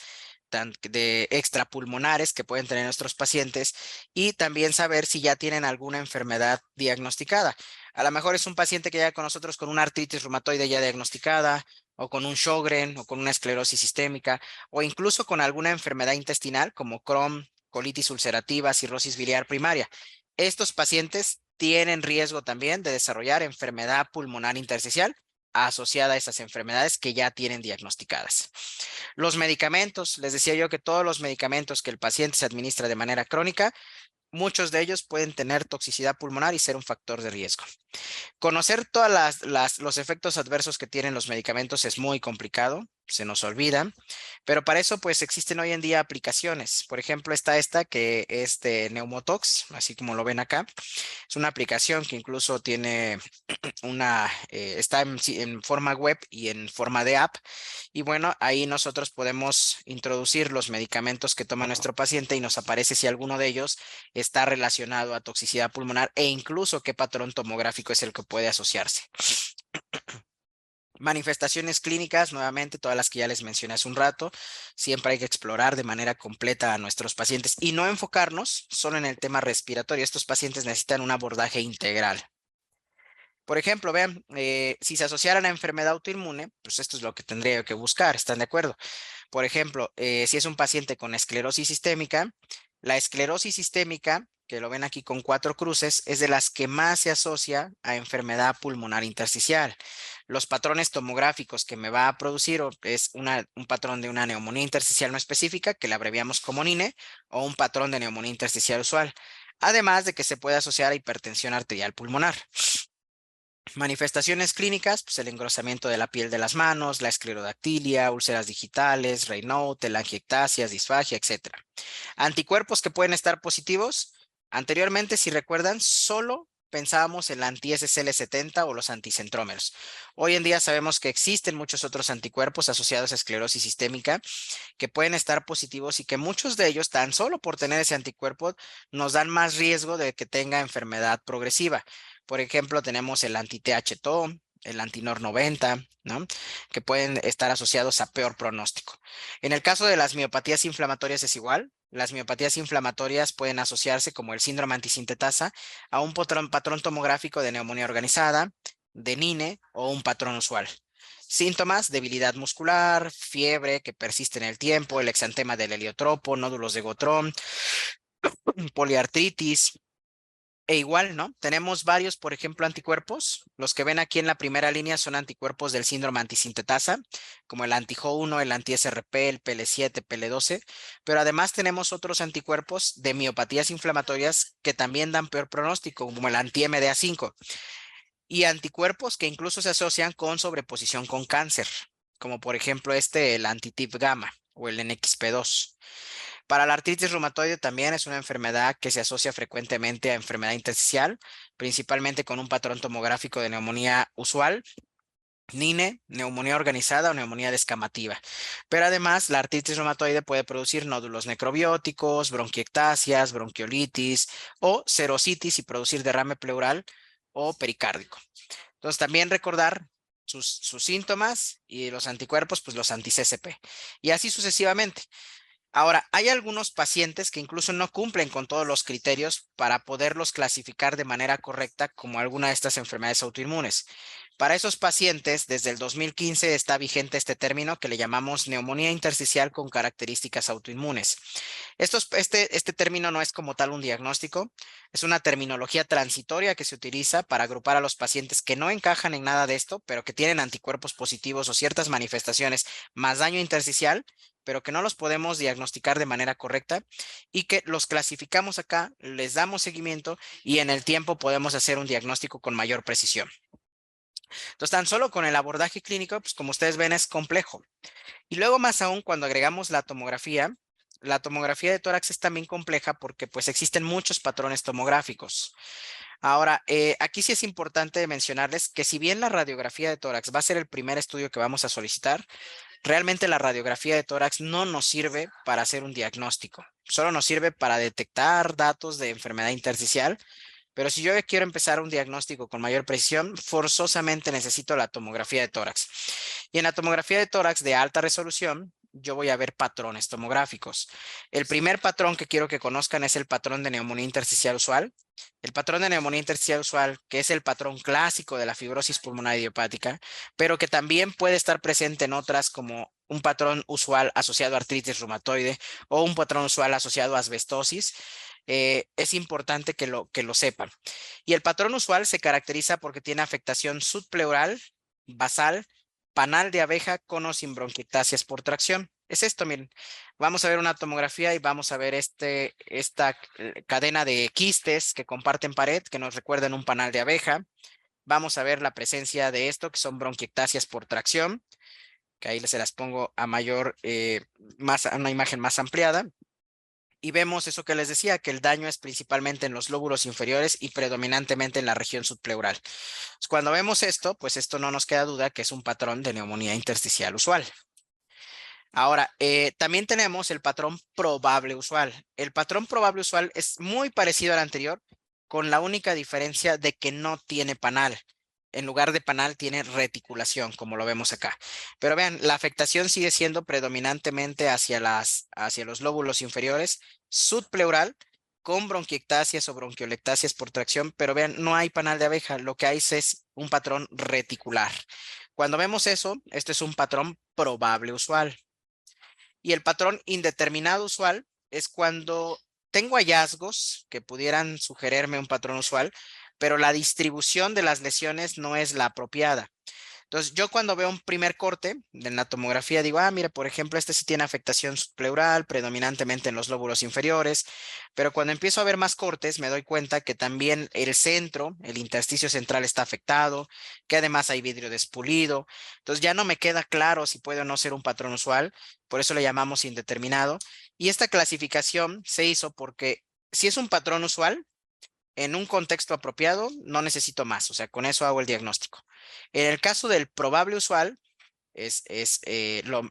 de extrapulmonares que pueden tener nuestros pacientes y también saber si ya tienen alguna enfermedad diagnosticada. A lo mejor es un paciente que llega con nosotros con una artritis reumatoide ya diagnosticada, o con un Sjögren, o con una esclerosis sistémica, o incluso con alguna enfermedad intestinal como Crohn, colitis ulcerativa, cirrosis biliar primaria. Estos pacientes tienen riesgo también de desarrollar enfermedad pulmonar intersticial asociada a esas enfermedades que ya tienen diagnosticadas. Los medicamentos, les decía yo que todos los medicamentos que el paciente se administra de manera crónica, muchos de ellos pueden tener toxicidad pulmonar y ser un factor de riesgo. Conocer todos los efectos adversos que tienen los medicamentos es muy complicado, se nos olvida, pero para eso pues existen hoy en día aplicaciones. Por ejemplo, está esta que es de Neumotox, así como lo ven acá. Es una aplicación que incluso tiene está en forma web y en forma de app. Y bueno, ahí nosotros podemos introducir los medicamentos que toma nuestro paciente y nos aparece si alguno de ellos está relacionado a toxicidad pulmonar e incluso qué patrón tomográfico es el que puede asociarse. Manifestaciones clínicas, nuevamente, todas las que ya les mencioné hace un rato. Siempre hay que explorar de manera completa a nuestros pacientes y no enfocarnos solo en el tema respiratorio. Estos pacientes necesitan un abordaje integral. Por ejemplo, vean, si se asociara a la enfermedad autoinmune, pues esto es lo que tendría que buscar, ¿están de acuerdo? Por ejemplo, si es un paciente con esclerosis sistémica, la esclerosis sistémica, que lo ven aquí con 4 cruces, es de las que más se asocia a enfermedad pulmonar intersticial. Los patrones tomográficos que me va a producir es un patrón de una neumonía intersticial no específica, que le abreviamos como NINE, o un patrón de neumonía intersticial usual. Además de que se puede asociar a hipertensión arterial pulmonar. Manifestaciones clínicas, pues el engrosamiento de la piel de las manos, la esclerodactilia, úlceras digitales, Raynaud, telangiectasias, disfagia, etcétera. Anticuerpos que pueden estar positivos. Anteriormente, si recuerdan, solo pensábamos en la anti-SSL70 o los anticentrómeros. Hoy en día sabemos que existen muchos otros anticuerpos asociados a esclerosis sistémica que pueden estar positivos y que muchos de ellos, tan solo por tener ese anticuerpo, nos dan más riesgo de que tenga enfermedad progresiva. Por ejemplo, tenemos el anti-THTO, el anti-NOR90, ¿no? Que pueden estar asociados a peor pronóstico. En el caso de las miopatías inflamatorias es igual. Las miopatías inflamatorias pueden asociarse, como el síndrome antisintetasa, a un patrón tomográfico de neumonía organizada, de NINE o un patrón usual. Síntomas: debilidad muscular, fiebre que persiste en el tiempo, el exantema del heliotropo, nódulos de Gotrón, poliartritis. E igual, ¿no? Tenemos varios, por ejemplo, anticuerpos. Los que ven aquí en la primera línea son anticuerpos del síndrome antisintetasa, como el anti-Jo1, el anti-SRP, el PL7, PL12. Pero además tenemos otros anticuerpos de miopatías inflamatorias que también dan peor pronóstico, como el anti-MDA5. Y anticuerpos que incluso se asocian con sobreposición con cáncer, como por ejemplo el anti-TIP gamma o el NXP2. Para la artritis reumatoide también es una enfermedad que se asocia frecuentemente a enfermedad intersticial, principalmente con un patrón tomográfico de neumonía usual, NINE, neumonía organizada o neumonía descamativa. Pero además, la artritis reumatoide puede producir nódulos necrobióticos, bronquiectasias, bronquiolitis o serositis y producir derrame pleural o pericárdico. Entonces, también recordar sus síntomas y los anticuerpos, pues los anti-CCP. Y así sucesivamente. Ahora, hay algunos pacientes que incluso no cumplen con todos los criterios para poderlos clasificar de manera correcta como alguna de estas enfermedades autoinmunes. Para esos pacientes, desde el 2015 está vigente este término que le llamamos neumonía intersticial con características autoinmunes. Este término no es como tal un diagnóstico, es una terminología transitoria que se utiliza para agrupar a los pacientes que no encajan en nada de esto, pero que tienen anticuerpos positivos o ciertas manifestaciones más daño intersticial, pero que no los podemos diagnosticar de manera correcta y que los clasificamos acá, les damos seguimiento y en el tiempo podemos hacer un diagnóstico con mayor precisión. Entonces, tan solo con el abordaje clínico, pues como ustedes ven, es complejo. Y luego más aún cuando agregamos la tomografía de tórax es también compleja porque pues existen muchos patrones tomográficos. Ahora, aquí sí es importante mencionarles que si bien la radiografía de tórax va a ser el primer estudio que vamos a solicitar, realmente la radiografía de tórax no nos sirve para hacer un diagnóstico, solo nos sirve para detectar datos de enfermedad intersticial, pero si yo quiero empezar un diagnóstico con mayor precisión, forzosamente necesito la tomografía de tórax. Y en la tomografía de tórax de alta resolución, yo voy a ver patrones tomográficos. El primer patrón que quiero que conozcan es el patrón de neumonía intersticial usual. El patrón de neumonía intersticial usual, que es el patrón clásico de la fibrosis pulmonar idiopática, pero que también puede estar presente en otras como un patrón usual asociado a artritis reumatoide o un patrón usual asociado a asbestosis. Es importante que lo sepan. Y el patrón usual se caracteriza porque tiene afectación subpleural, basal, panal de abeja con o sin bronquiectasias por tracción. Es esto, miren. Vamos a ver una tomografía y vamos a ver esta cadena de quistes que comparten pared, que nos recuerdan un panal de abeja. Vamos a ver la presencia de esto, que son bronquiectasias por tracción, que ahí se las pongo a a una imagen más ampliada. Y vemos eso que les decía, que el daño es principalmente en los lóbulos inferiores y predominantemente en la región subpleural. Cuando vemos esto, pues esto no nos queda duda que es un patrón de neumonía intersticial usual. Ahora, también tenemos el patrón probable usual. El patrón probable usual es muy parecido al anterior, con la única diferencia de que no tiene panal. En lugar de panal tiene reticulación, como lo vemos acá. Pero vean, la afectación sigue siendo predominantemente hacia los lóbulos inferiores, subpleural, con bronquiectasias o bronquiolectasias por tracción, pero vean, no hay panal de abeja, lo que hay es un patrón reticular. Cuando vemos eso, este es un patrón probable usual. Y el patrón indeterminado usual es cuando tengo hallazgos que pudieran sugerirme un patrón usual, pero la distribución de las lesiones no es la apropiada. Entonces, yo cuando veo un primer corte en la tomografía digo, mira, por ejemplo, este sí tiene afectación subpleural, predominantemente en los lóbulos inferiores, pero cuando empiezo a ver más cortes me doy cuenta que también el centro, el intersticio central está afectado, que además hay vidrio despulido. Entonces, ya no me queda claro si puede o no ser un patrón usual, por eso le llamamos indeterminado. Y esta clasificación se hizo porque si es un patrón usual, en un contexto apropiado, no necesito más, o sea, con eso hago el diagnóstico. En el caso del probable usual,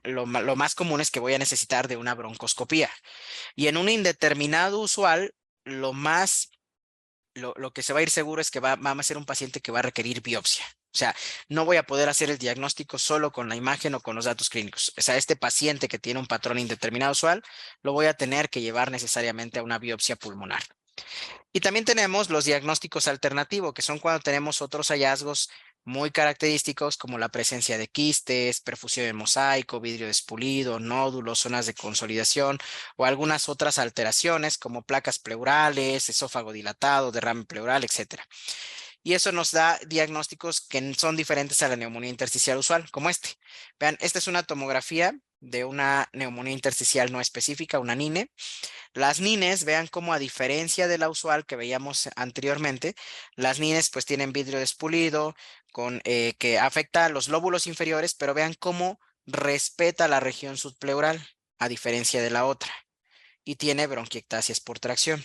lo más común es que voy a necesitar de una broncoscopía. Y en un indeterminado usual, lo que se va a ir seguro es que va a ser un paciente que va a requerir biopsia. O sea, no voy a poder hacer el diagnóstico solo con la imagen o con los datos clínicos. O sea, este paciente que tiene un patrón indeterminado usual, lo voy a tener que llevar necesariamente a una biopsia pulmonar. Y también tenemos los diagnósticos alternativos, que son cuando tenemos otros hallazgos muy característicos como la presencia de quistes, perfusión en mosaico, vidrio despulido, nódulos, zonas de consolidación o algunas otras alteraciones como placas pleurales, esófago dilatado, derrame pleural, etcétera. Y eso nos da diagnósticos que son diferentes a la neumonía intersticial usual, como este. Vean, esta es una tomografía de una neumonía intersticial no específica, una NINE. Las NINES, vean cómo a diferencia de la usual que veíamos anteriormente, las NINES pues tienen vidrio despulido que afecta a los lóbulos inferiores, pero vean cómo respeta la región subpleural a diferencia de la otra y tiene bronquiectasias por tracción.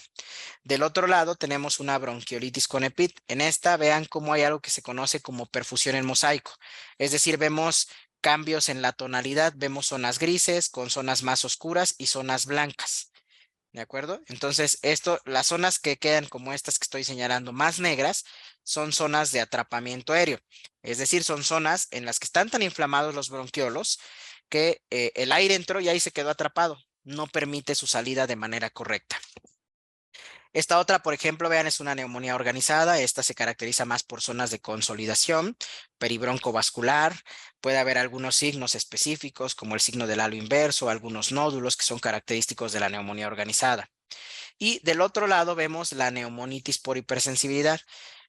Del otro lado tenemos una bronquiolitis con EPIT. En esta vean cómo hay algo que se conoce como perfusión en mosaico, es decir, vemos cambios en la tonalidad, vemos zonas grises con zonas más oscuras y zonas blancas. ¿De acuerdo? Entonces, las zonas que quedan como estas que estoy señalando más negras, son zonas de atrapamiento aéreo. Es decir, son zonas en las que están tan inflamados los bronquiolos que el aire entró y ahí se quedó atrapado. No permite su salida de manera correcta. Esta otra, por ejemplo, vean, es una neumonía organizada. Esta se caracteriza más por zonas de consolidación, peribroncovascular. Puede haber algunos signos específicos, como el signo del halo inverso, algunos nódulos que son característicos de la neumonía organizada. Y del otro lado vemos la neumonitis por hipersensibilidad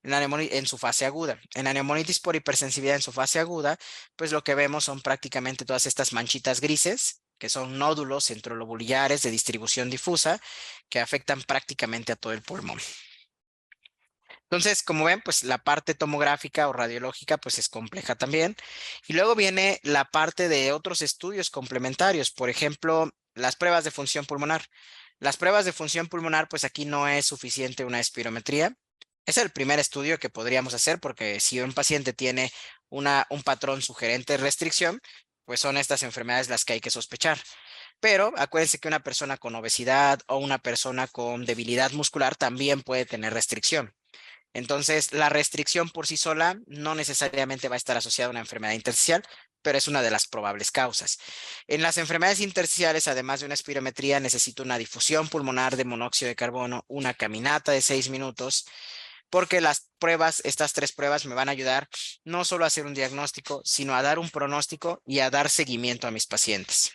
en su fase aguda. En la neumonitis por hipersensibilidad en su fase aguda, pues lo que vemos son prácticamente todas estas manchitas grises, que son nódulos centrolobulares de distribución difusa, que afectan prácticamente a todo el pulmón. Entonces, como ven, pues la parte tomográfica o radiológica pues es compleja también. Y luego viene la parte de otros estudios complementarios, por ejemplo, las pruebas de función pulmonar. Las pruebas de función pulmonar, pues aquí no es suficiente una espirometría. Es el primer estudio que podríamos hacer porque si un paciente tiene un patrón sugerente de restricción, pues son estas enfermedades las que hay que sospechar. Pero acuérdense que una persona con obesidad o una persona con debilidad muscular también puede tener restricción. Entonces, la restricción por sí sola no necesariamente va a estar asociada a una enfermedad intersticial, pero es una de las probables causas. En las enfermedades intersticiales, además de una espirometría, necesito una difusión pulmonar de monóxido de carbono, una caminata de 6 minutos, porque estas 3 pruebas me van a ayudar no solo a hacer un diagnóstico, sino a dar un pronóstico y a dar seguimiento a mis pacientes.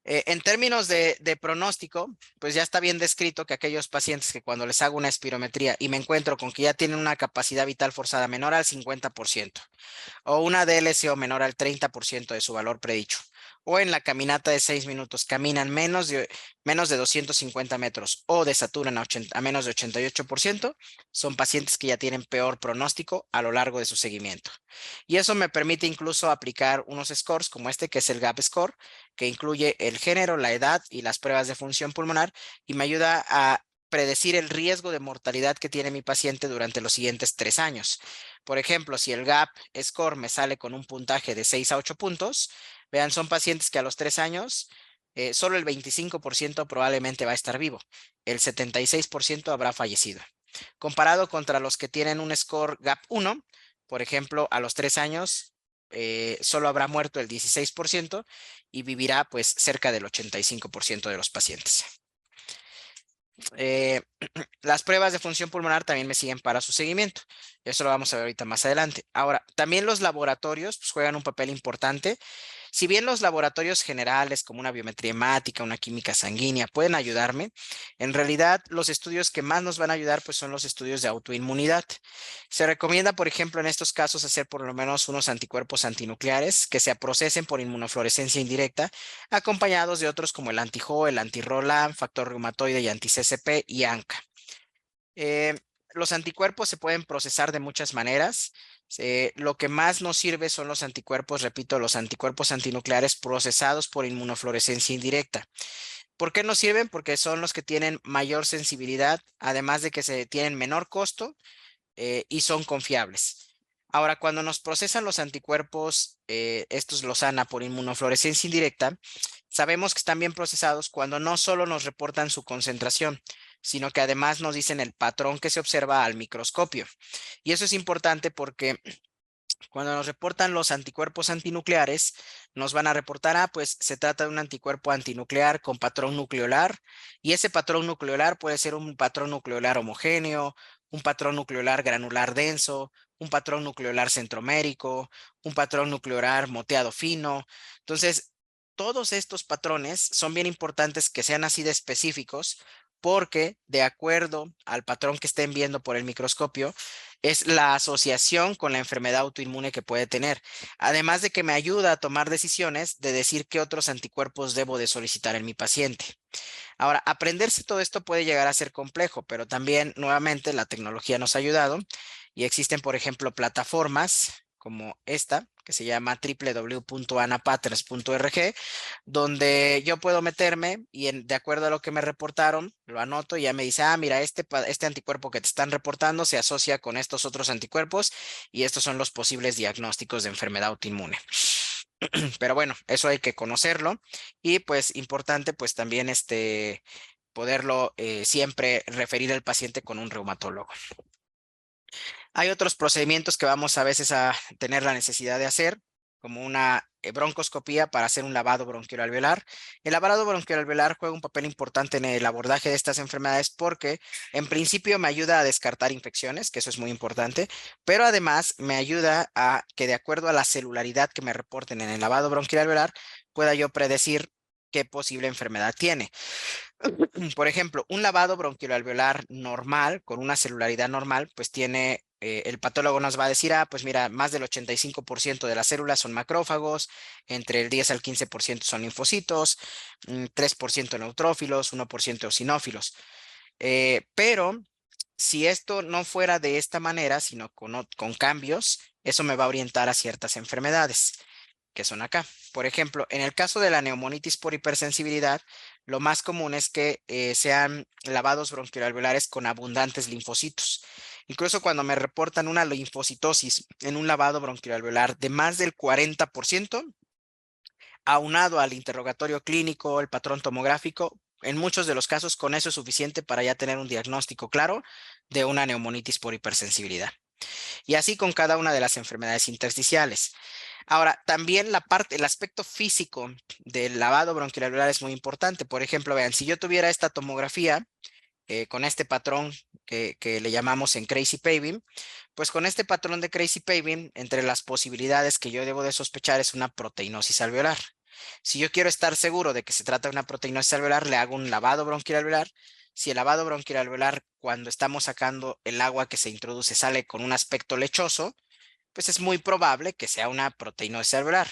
En términos de pronóstico, pues ya está bien descrito que aquellos pacientes que cuando les hago una espirometría y me encuentro con que ya tienen una capacidad vital forzada menor al 50% o una DLCO menor al 30% de su valor predicho, o en la caminata de 6 minutos caminan menos de 250 metros o desaturan a menos de 88%, son pacientes que ya tienen peor pronóstico a lo largo de su seguimiento. Y eso me permite incluso aplicar unos scores como este, que es el GAP Score, que incluye el género, la edad y las pruebas de función pulmonar, y me ayuda a predecir el riesgo de mortalidad que tiene mi paciente durante los siguientes 3 años. Por ejemplo, si el GAP Score me sale con un puntaje de 6 a 8 puntos, vean, son pacientes que a los 3 años solo el 25% probablemente va a estar vivo. El 76% habrá fallecido. Comparado contra los que tienen un score GAP 1, por ejemplo, a los 3 años solo habrá muerto el 16% y vivirá pues cerca del 85% de los pacientes. Las pruebas de función pulmonar también me siguen para su seguimiento. Eso lo vamos a ver ahorita más adelante. Ahora, también los laboratorios pues, juegan un papel importante. Si bien los laboratorios generales como una biometría hemática, una química sanguínea pueden ayudarme, en realidad los estudios que más nos van a ayudar pues son los estudios de autoinmunidad. Se recomienda, por ejemplo, en estos casos hacer por lo menos unos anticuerpos antinucleares que se procesen por inmunofluorescencia indirecta, acompañados de otros como el anti-Jo, el anti-ROLAM, factor reumatoide y anti-CCP y ANCA. Eh, los anticuerpos se pueden procesar de muchas maneras. Lo que más nos sirve son los anticuerpos, repito, los anticuerpos antinucleares procesados por inmunofluorescencia indirecta. ¿Por qué nos sirven? Porque son los que tienen mayor sensibilidad, además de que se tienen menor costo y son confiables. Ahora, cuando nos procesan los anticuerpos, estos los ANA por inmunofluorescencia indirecta, sabemos que están bien procesados cuando no solo nos reportan su concentración, sino que además nos dicen el patrón que se observa al microscopio. Y eso es importante porque cuando nos reportan los anticuerpos antinucleares, nos van a reportar, pues se trata de un anticuerpo antinuclear con patrón nucleolar, y ese patrón nucleolar puede ser un patrón nucleolar homogéneo, un patrón nucleolar granular denso, un patrón nucleolar centromérico, un patrón nucleolar moteado fino. Entonces, todos estos patrones son bien importantes que sean así de específicos porque de acuerdo al patrón que estén viendo por el microscopio, es la asociación con la enfermedad autoinmune que puede tener. Además de que me ayuda a tomar decisiones de decir qué otros anticuerpos debo de solicitar en mi paciente. Ahora, aprenderse todo esto puede llegar a ser complejo, pero también nuevamente la tecnología nos ha ayudado y existen, por ejemplo, plataformas como esta, que se llama www.anapatterns.org, donde yo puedo meterme y de acuerdo a lo que me reportaron, lo anoto y ya me dice, mira, este anticuerpo que te están reportando se asocia con estos otros anticuerpos y estos son los posibles diagnósticos de enfermedad autoinmune. Pero bueno, eso hay que conocerlo y pues importante pues también poderlo siempre referir al paciente con un reumatólogo. Hay otros procedimientos que vamos a veces a tener la necesidad de hacer, como una broncoscopía para hacer un lavado bronquiolalveolar. El lavado bronquiolalveolar juega un papel importante en el abordaje de estas enfermedades porque en principio me ayuda a descartar infecciones, que eso es muy importante, pero además me ayuda a que de acuerdo a la celularidad que me reporten en el lavado bronquiolalveolar, pueda yo predecir qué posible enfermedad tiene. Por ejemplo, un lavado bronquiolalveolar normal, con una celularidad normal, pues tiene, el patólogo nos va a decir, pues mira, más del 85% de las células son macrófagos, entre el 10 al 15% son linfocitos, 3% neutrófilos, 1% eosinófilos. Pero si esto no fuera de esta manera, sino con cambios, eso me va a orientar a ciertas enfermedades que son acá. Por ejemplo, en el caso de la neumonitis por hipersensibilidad, lo más común es que sean lavados bronquiolabulares con abundantes linfocitos. Incluso cuando me reportan una linfocitosis en un lavado bronquiolablar de más del 40%, aunado al interrogatorio clínico, el patrón tomográfico, en muchos de los casos con eso es suficiente para ya tener un diagnóstico claro de una neumonitis por hipersensibilidad. Y así con cada una de las enfermedades intersticiales. Ahora, también el aspecto físico del lavado bronquiolablar es muy importante. Por ejemplo, vean, si yo tuviera esta tomografía con este patrón que le llamamos en Crazy Paving, pues con este patrón de Crazy Paving, entre las posibilidades que yo debo de sospechar es una proteinosis alveolar. Si yo quiero estar seguro de que se trata de una proteinosis alveolar, le hago un lavado bronquiolablar. Si el lavado bronquiolablar, cuando estamos sacando el agua que se introduce, sale con un aspecto lechoso, pues es muy probable que sea una proteínosis alveolar.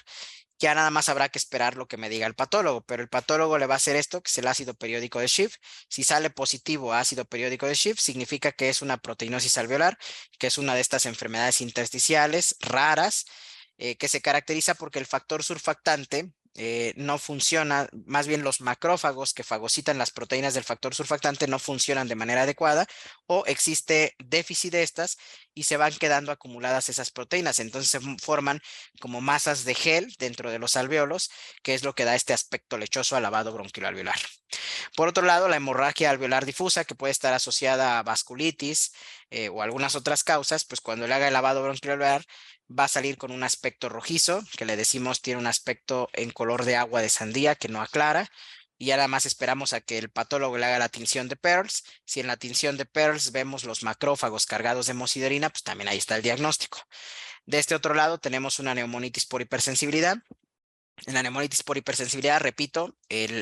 Ya nada más habrá que esperar lo que me diga el patólogo, pero el patólogo le va a hacer esto, que es el ácido periódico de Schiff. Si sale positivo a ácido periódico de Schiff, significa que es una proteinosis alveolar, que es una de estas enfermedades intersticiales raras, que se caracteriza porque el factor surfactante no funciona, más bien los macrófagos que fagocitan las proteínas del factor surfactante no funcionan de manera adecuada o existe déficit de estas y se van quedando acumuladas esas proteínas. Entonces se forman como masas de gel dentro de los alveolos, que es lo que da este aspecto lechoso al lavado bronquiolablar. Por otro lado, la hemorragia alveolar difusa, que puede estar asociada a vasculitis o algunas otras causas, pues cuando le haga el lavado bronquiolablar va a salir con un aspecto rojizo, que le decimos tiene un aspecto en color de agua de sandía que no aclara. Y ya nada más esperamos a que el patólogo le haga la tinción de Pearls. Si en la tinción de Pearls vemos los macrófagos cargados de hemosiderina, pues también ahí está el diagnóstico. De este otro lado tenemos una neumonitis por hipersensibilidad, En la neumonitis por hipersensibilidad, repito,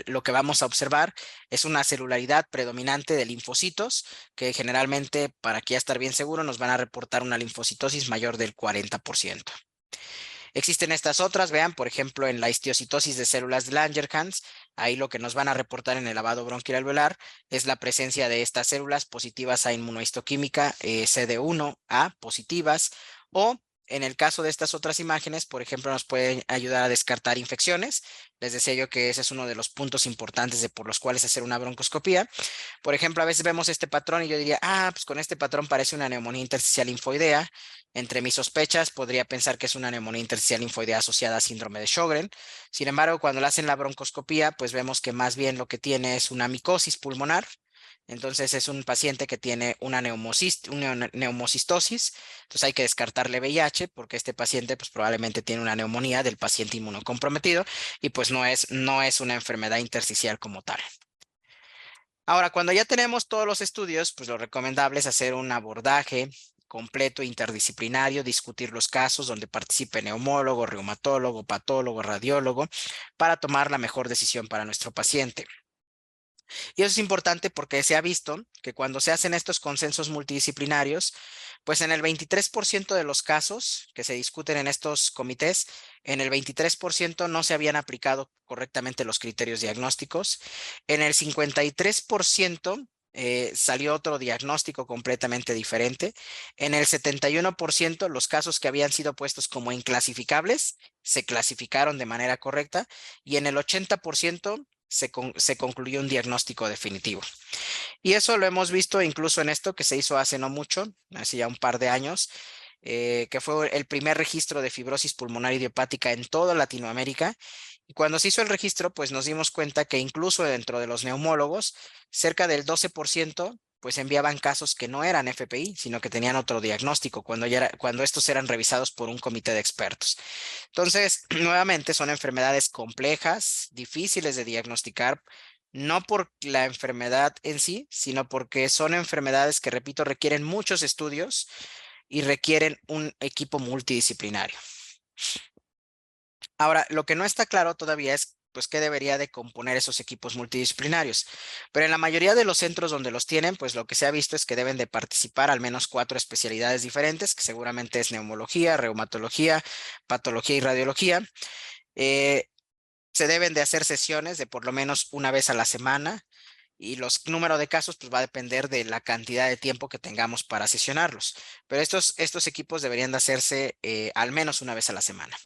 lo que vamos a observar es una celularidad predominante de linfocitos que generalmente, para aquí ya estar bien seguro, nos van a reportar una linfocitosis mayor del 40%. Existen estas otras, vean, por ejemplo, en la histiocitosis de células de Langerhans, ahí lo que nos van a reportar en el lavado bronquial alveolar es la presencia de estas células positivas a inmunohistoquímica CD1A positivas, o en el caso de estas otras imágenes, por ejemplo, nos pueden ayudar a descartar infecciones. Les decía yo que ese es uno de los puntos importantes por los cuales hacer una broncoscopía. Por ejemplo, a veces vemos este patrón y yo diría, pues con este patrón parece una neumonía intersticial linfoidea. Entre mis sospechas, podría pensar que es una neumonía intersticial linfoidea asociada a síndrome de Sjögren. Sin embargo, cuando le hacen la broncoscopía, pues vemos que más bien lo que tiene es una micosis pulmonar. Entonces es un paciente que tiene una neumocistosis. Entonces hay que descartarle VIH porque este paciente pues probablemente tiene una neumonía del paciente inmunocomprometido y pues no es una enfermedad intersticial como tal. Ahora, cuando ya tenemos todos los estudios, pues lo recomendable es hacer un abordaje completo, interdisciplinario, discutir los casos donde participe neumólogo, reumatólogo, patólogo, radiólogo, para tomar la mejor decisión para nuestro paciente. Y eso es importante porque se ha visto que cuando se hacen estos consensos multidisciplinarios, pues en el 23% de los casos que se discuten en estos comités, en el 23% no se habían aplicado correctamente los criterios diagnósticos. En el 53% salió otro diagnóstico completamente diferente. En el 71% los casos que habían sido puestos como inclasificables se clasificaron de manera correcta y en el 80% se concluyó un diagnóstico definitivo. Y eso lo hemos visto incluso en esto que se hizo hace no mucho, hace ya un par de años, que fue el primer registro de fibrosis pulmonar idiopática en toda Latinoamérica. Y cuando se hizo el registro, pues nos dimos cuenta que incluso dentro de los neumólogos, cerca del 12% pues enviaban casos que no eran FPI, sino que tenían otro diagnóstico cuando estos eran revisados por un comité de expertos. Entonces, nuevamente son enfermedades complejas, difíciles de diagnosticar, no por la enfermedad en sí, sino porque son enfermedades que, repito, requieren muchos estudios y requieren un equipo multidisciplinario. Ahora, lo que no está claro todavía es pues qué debería de componer esos equipos multidisciplinarios. Pero en la mayoría de los centros donde los tienen, pues lo que se ha visto es que deben de participar al menos 4 especialidades diferentes, que seguramente es neumología, reumatología, patología y radiología. Se deben de hacer sesiones de por lo menos una vez a la semana y los números de casos pues va a depender de la cantidad de tiempo que tengamos para sesionarlos. Pero estos equipos deberían de hacerse al menos una vez a la semana.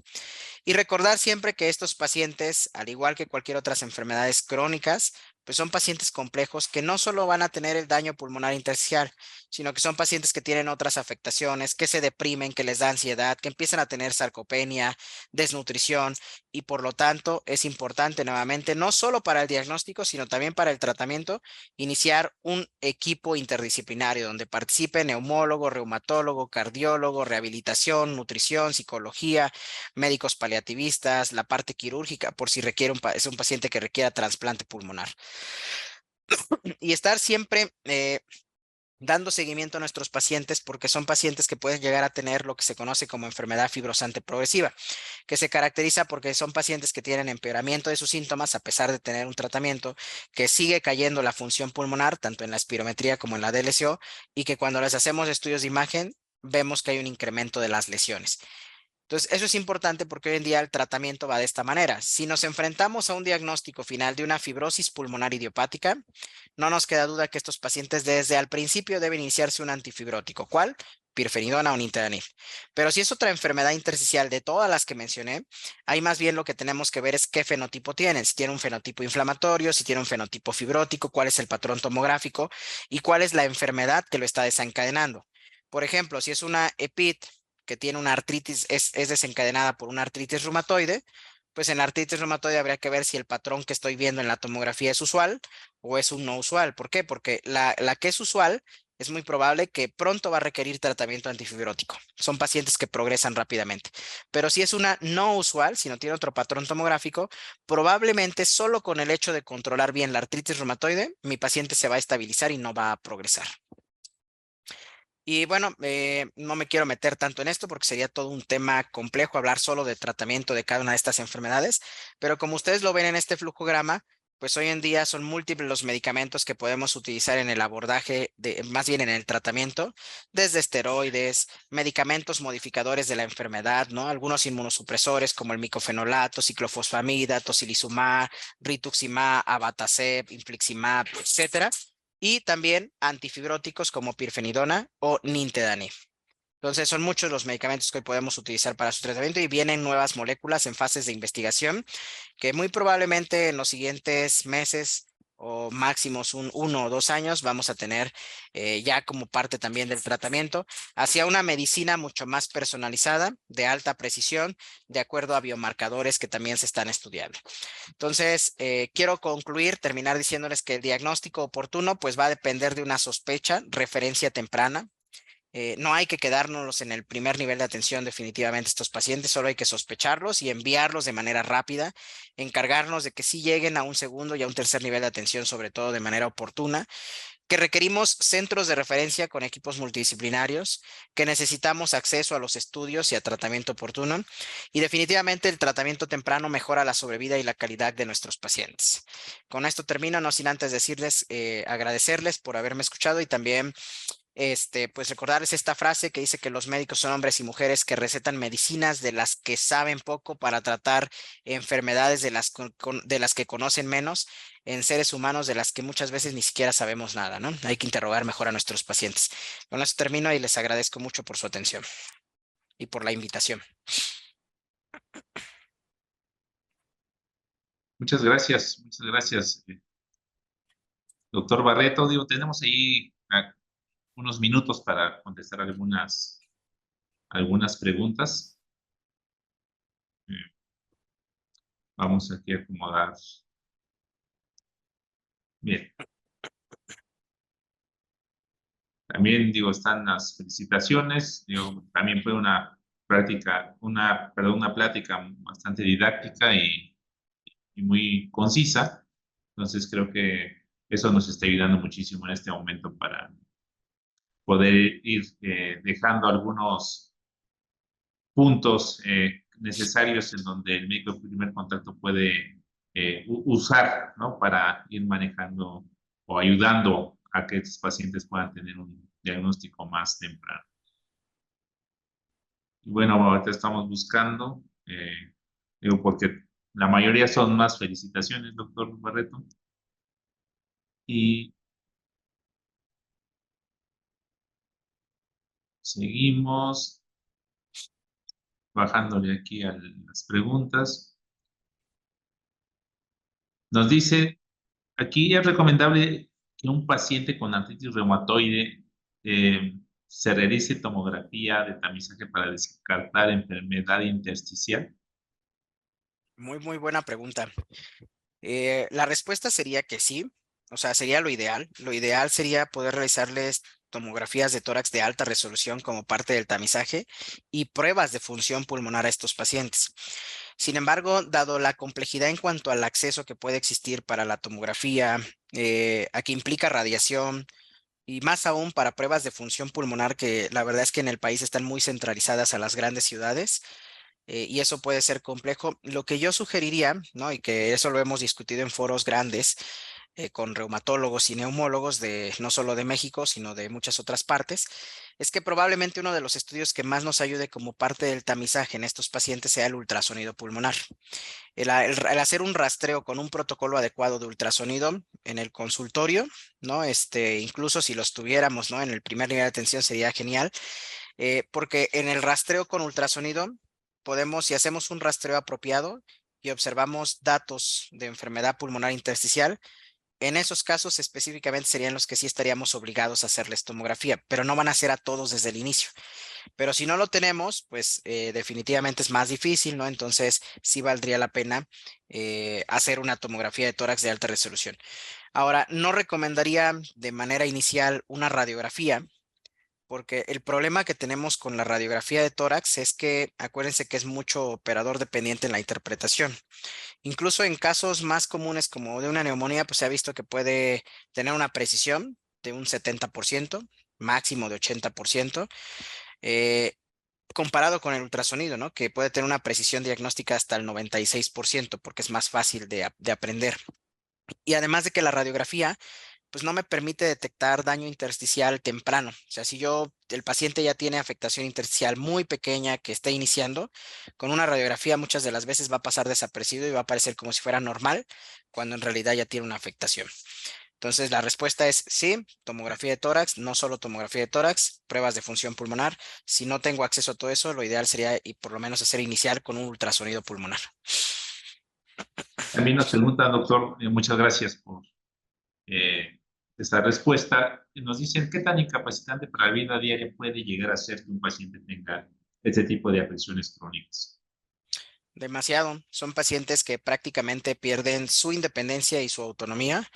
Y recordar siempre que estos pacientes, al igual que cualquier otras enfermedades crónicas, pues son pacientes complejos que no solo van a tener el daño pulmonar intersticial, sino que son pacientes que tienen otras afectaciones, que se deprimen, que les da ansiedad, que empiezan a tener sarcopenia, desnutrición, y por lo tanto es importante nuevamente, no solo para el diagnóstico, sino también para el tratamiento, iniciar un equipo interdisciplinario donde participe neumólogo, reumatólogo, cardiólogo, rehabilitación, nutrición, psicología, médicos paliativistas, la parte quirúrgica, por si es un paciente que requiera trasplante pulmonar. Y estar siempre dando seguimiento a nuestros pacientes porque son pacientes que pueden llegar a tener lo que se conoce como enfermedad fibrosante progresiva, que se caracteriza porque son pacientes que tienen empeoramiento de sus síntomas a pesar de tener un tratamiento, que sigue cayendo la función pulmonar, tanto en la espirometría como en la DLCO, y que cuando les hacemos estudios de imagen, vemos que hay un incremento de las lesiones. Entonces, eso es importante porque hoy en día el tratamiento va de esta manera. Si nos enfrentamos a un diagnóstico final de una fibrosis pulmonar idiopática, no nos queda duda que estos pacientes desde al principio deben iniciarse un antifibrótico. ¿Cuál? Pirfenidona o nintedanib. Pero si es otra enfermedad intersticial de todas las que mencioné, ahí más bien lo que tenemos que ver es qué fenotipo tienen. Si tiene un fenotipo inflamatorio, si tiene un fenotipo fibrótico, cuál es el patrón tomográfico y cuál es la enfermedad que lo está desencadenando. Por ejemplo, si es una EPIT que tiene una artritis, es desencadenada por una artritis reumatoide, pues en la artritis reumatoide habría que ver si el patrón que estoy viendo en la tomografía es usual o es un no usual. ¿Por qué? Porque la que es usual es muy probable que pronto va a requerir tratamiento antifibrótico. Son pacientes que progresan rápidamente. Pero si es una no usual, si no tiene otro patrón tomográfico, probablemente solo con el hecho de controlar bien la artritis reumatoide, mi paciente se va a estabilizar y no va a progresar. Y bueno, no me quiero meter tanto en esto porque sería todo un tema complejo hablar solo de tratamiento de cada una de estas enfermedades, pero como ustedes lo ven en este flujograma, pues hoy en día son múltiples los medicamentos que podemos utilizar en el abordaje más bien en el tratamiento, desde esteroides, medicamentos modificadores de la enfermedad, ¿no? Algunos inmunosupresores como el micofenolato, ciclofosfamida, tocilizumab, rituximab, abatacept, infliximab, etcétera, y también antifibróticos como pirfenidona o nintedanib. Entonces, son muchos los medicamentos que hoy podemos utilizar para su tratamiento y vienen nuevas moléculas en fases de investigación que muy probablemente en los siguientes meses o máximos 1 o 2 años vamos a tener ya como parte también del tratamiento hacia una medicina mucho más personalizada, de alta precisión, de acuerdo a biomarcadores que también se están estudiando. Entonces, quiero concluir, terminar diciéndoles que el diagnóstico oportuno pues va a depender de una sospecha, referencia temprana. No hay que quedarnos en el primer nivel de atención definitivamente estos pacientes, solo hay que sospecharlos y enviarlos de manera rápida, encargarnos de que sí lleguen a un segundo y a un tercer nivel de atención, sobre todo de manera oportuna, que requerimos centros de referencia con equipos multidisciplinarios, que necesitamos acceso a los estudios y a tratamiento oportuno, y definitivamente el tratamiento temprano mejora la sobrevida y la calidad de nuestros pacientes. Con esto termino, no sin antes decirles, agradecerles por haberme escuchado y también pues recordarles esta frase que dice que los médicos son hombres y mujeres que recetan medicinas de las que saben poco para tratar enfermedades de las que conocen menos en seres humanos de las que muchas veces ni siquiera sabemos nada, ¿no? Hay que interrogar mejor a nuestros pacientes. Con eso termino y les agradezco mucho por su atención y por la invitación. Muchas gracias, doctor Barreto. Digo, tenemos ahí unos minutos para contestar algunas preguntas. Vamos aquí a acomodar. Bien. También, digo, están las felicitaciones. Digo, también fue una plática bastante didáctica y muy concisa. Entonces, creo que eso nos está ayudando muchísimo en este momento para poder ir dejando algunos puntos necesarios en donde el médico de primer contacto puede usar, ¿no? Para ir manejando o ayudando a que estos pacientes puedan tener un diagnóstico más temprano. Y bueno, ahorita estamos buscando, digo, porque la mayoría son más felicitaciones, doctor Barreto. Y seguimos bajándole aquí a las preguntas. Nos dice, aquí es recomendable que un paciente con artritis reumatoide se realice tomografía de tamizaje para descartar enfermedad intersticial. Muy, muy buena pregunta. La respuesta sería que sí, o sea, sería lo ideal. Lo ideal sería poder realizarles tomografías de tórax de alta resolución como parte del tamizaje y pruebas de función pulmonar a estos pacientes. Sin embargo, dado la complejidad en cuanto al acceso que puede existir para la tomografía, a que implica radiación y más aún para pruebas de función pulmonar que la verdad es que en el país están muy centralizadas a las grandes ciudades, y eso puede ser complejo. Lo que yo sugeriría, ¿no? Y que eso lo hemos discutido en foros grandes con reumatólogos y neumólogos de no solo de México, sino de muchas otras partes, es que probablemente uno de los estudios que más nos ayude como parte del tamizaje en estos pacientes sea el ultrasonido pulmonar. El hacer un rastreo con un protocolo adecuado de ultrasonido en el consultorio, ¿no? Incluso si los tuviéramos, ¿no? En el primer nivel de atención sería genial, porque en el rastreo con ultrasonido podemos, si hacemos un rastreo apropiado y observamos datos de enfermedad pulmonar intersticial, en esos casos específicamente serían los que sí estaríamos obligados a hacerles tomografía, pero no van a ser a todos desde el inicio. Pero si no lo tenemos, pues definitivamente es más difícil, ¿no? Entonces sí valdría la pena hacer una tomografía de tórax de alta resolución. Ahora, no recomendaría de manera inicial una radiografía, porque el problema que tenemos con la radiografía de tórax es que acuérdense que es mucho operador dependiente en la interpretación. Incluso en casos más comunes como de una neumonía, pues se ha visto que puede tener una precisión de un 70%, máximo de 80%, comparado con el ultrasonido, ¿no? Que puede tener una precisión diagnóstica hasta el 96%, porque es más fácil de aprender. Y además de que la radiografía pues no me permite detectar daño intersticial temprano. O sea, si el paciente ya tiene afectación intersticial muy pequeña que está iniciando, con una radiografía muchas de las veces va a pasar desapercibido y va a parecer como si fuera normal, cuando en realidad ya tiene una afectación. Entonces, la respuesta es sí, tomografía de tórax, no solo tomografía de tórax, pruebas de función pulmonar. Si no tengo acceso a todo eso, lo ideal sería y por lo menos hacer inicial con un ultrasonido pulmonar. También nos pregunta, doctor, muchas gracias por eh, esta respuesta. Nos dicen, ¿qué tan incapacitante para la vida diaria puede llegar a ser que un paciente tenga este tipo de afecciones crónicas? Demasiado. Son pacientes que prácticamente pierden su independencia y su autonomía.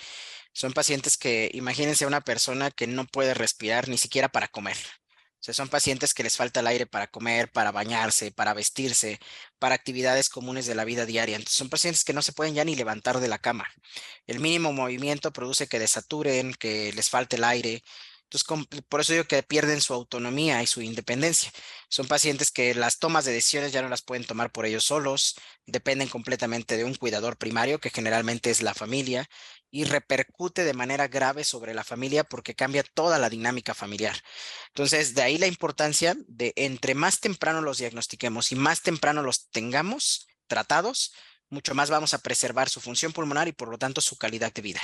Son pacientes que, imagínense a una persona que no puede respirar ni siquiera para comer. O sea, son pacientes que les falta el aire para comer, para bañarse, para vestirse, para actividades comunes de la vida diaria. Entonces, son pacientes que no se pueden ya ni levantar de la cama. El mínimo movimiento produce que desaturen, que les falte el aire. Entonces, por eso digo que pierden su autonomía y su independencia. Son pacientes que las tomas de decisiones ya no las pueden tomar por ellos solos, dependen completamente de un cuidador primario, que generalmente es la familia, y repercute de manera grave sobre la familia porque cambia toda la dinámica familiar. Entonces, de ahí la importancia de entre más temprano los diagnostiquemos y más temprano los tengamos tratados, mucho más vamos a preservar su función pulmonar y por lo tanto su calidad de vida.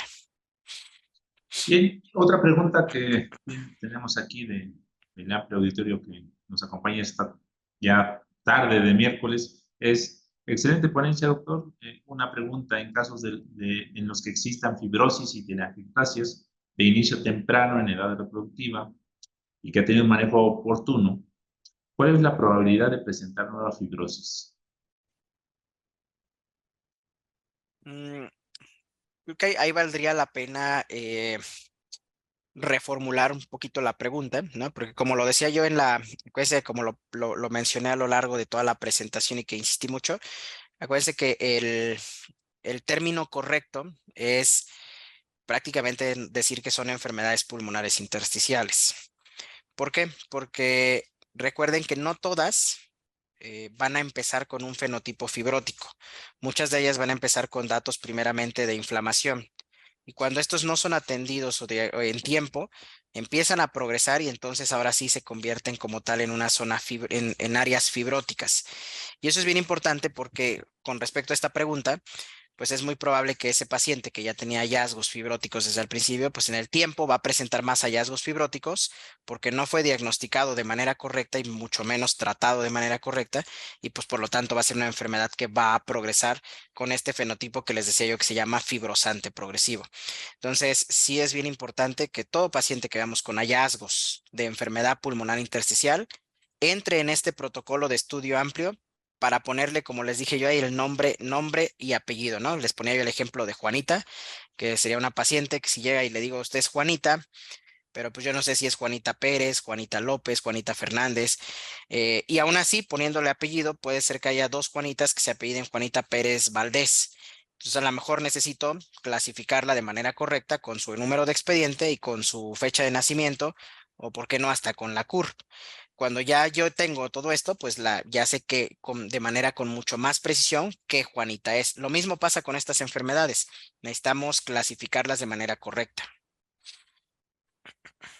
Bien, otra pregunta que tenemos aquí del amplio auditorio que nos acompaña esta ya tarde de miércoles es, excelente ponencia, doctor. Una pregunta en casos en los que existan fibrosis y telangiectasias de inicio temprano en edad reproductiva y que ha tenido un manejo oportuno, ¿cuál es la probabilidad de presentar nueva fibrosis? Mm, creo que ahí valdría la pena reformular un poquito la pregunta, ¿no? Porque como lo decía yo acuérdense, como lo mencioné a lo largo de toda la presentación y que insistí mucho, acuérdense que el término correcto es prácticamente decir que son enfermedades pulmonares intersticiales. ¿Por qué? Porque recuerden que no todas van a empezar con un fenotipo fibrótico. Muchas de ellas van a empezar con datos primeramente de inflamación. Y cuando estos no son atendidos o en tiempo, empiezan a progresar y entonces ahora sí se convierten como tal en una zona en áreas fibróticas. Y eso es bien importante porque con respecto a esta pregunta, pues es muy probable que ese paciente que ya tenía hallazgos fibróticos desde el principio, pues en el tiempo va a presentar más hallazgos fibróticos porque no fue diagnosticado de manera correcta y mucho menos tratado de manera correcta y pues por lo tanto va a ser una enfermedad que va a progresar con este fenotipo que les decía yo que se llama fibrosante progresivo. Entonces, sí es bien importante que todo paciente que veamos con hallazgos de enfermedad pulmonar intersticial entre en este protocolo de estudio amplio para ponerle, como les dije yo ahí, el nombre y apellido, ¿no? Les ponía yo el ejemplo de Juanita, que sería una paciente que si llega y le digo, usted es Juanita, pero pues yo no sé si es Juanita Pérez, Juanita López, Juanita Fernández, y aún así, poniéndole apellido, puede ser que haya dos Juanitas que se apelliden Juanita Pérez Valdés. Entonces, a lo mejor necesito clasificarla de manera correcta con su número de expediente y con su fecha de nacimiento, o por qué no, hasta con la CURP. Cuando ya yo tengo todo esto, pues ya sé que de manera con mucho más precisión qué Juanita es. Lo mismo pasa con estas enfermedades. Necesitamos clasificarlas de manera correcta.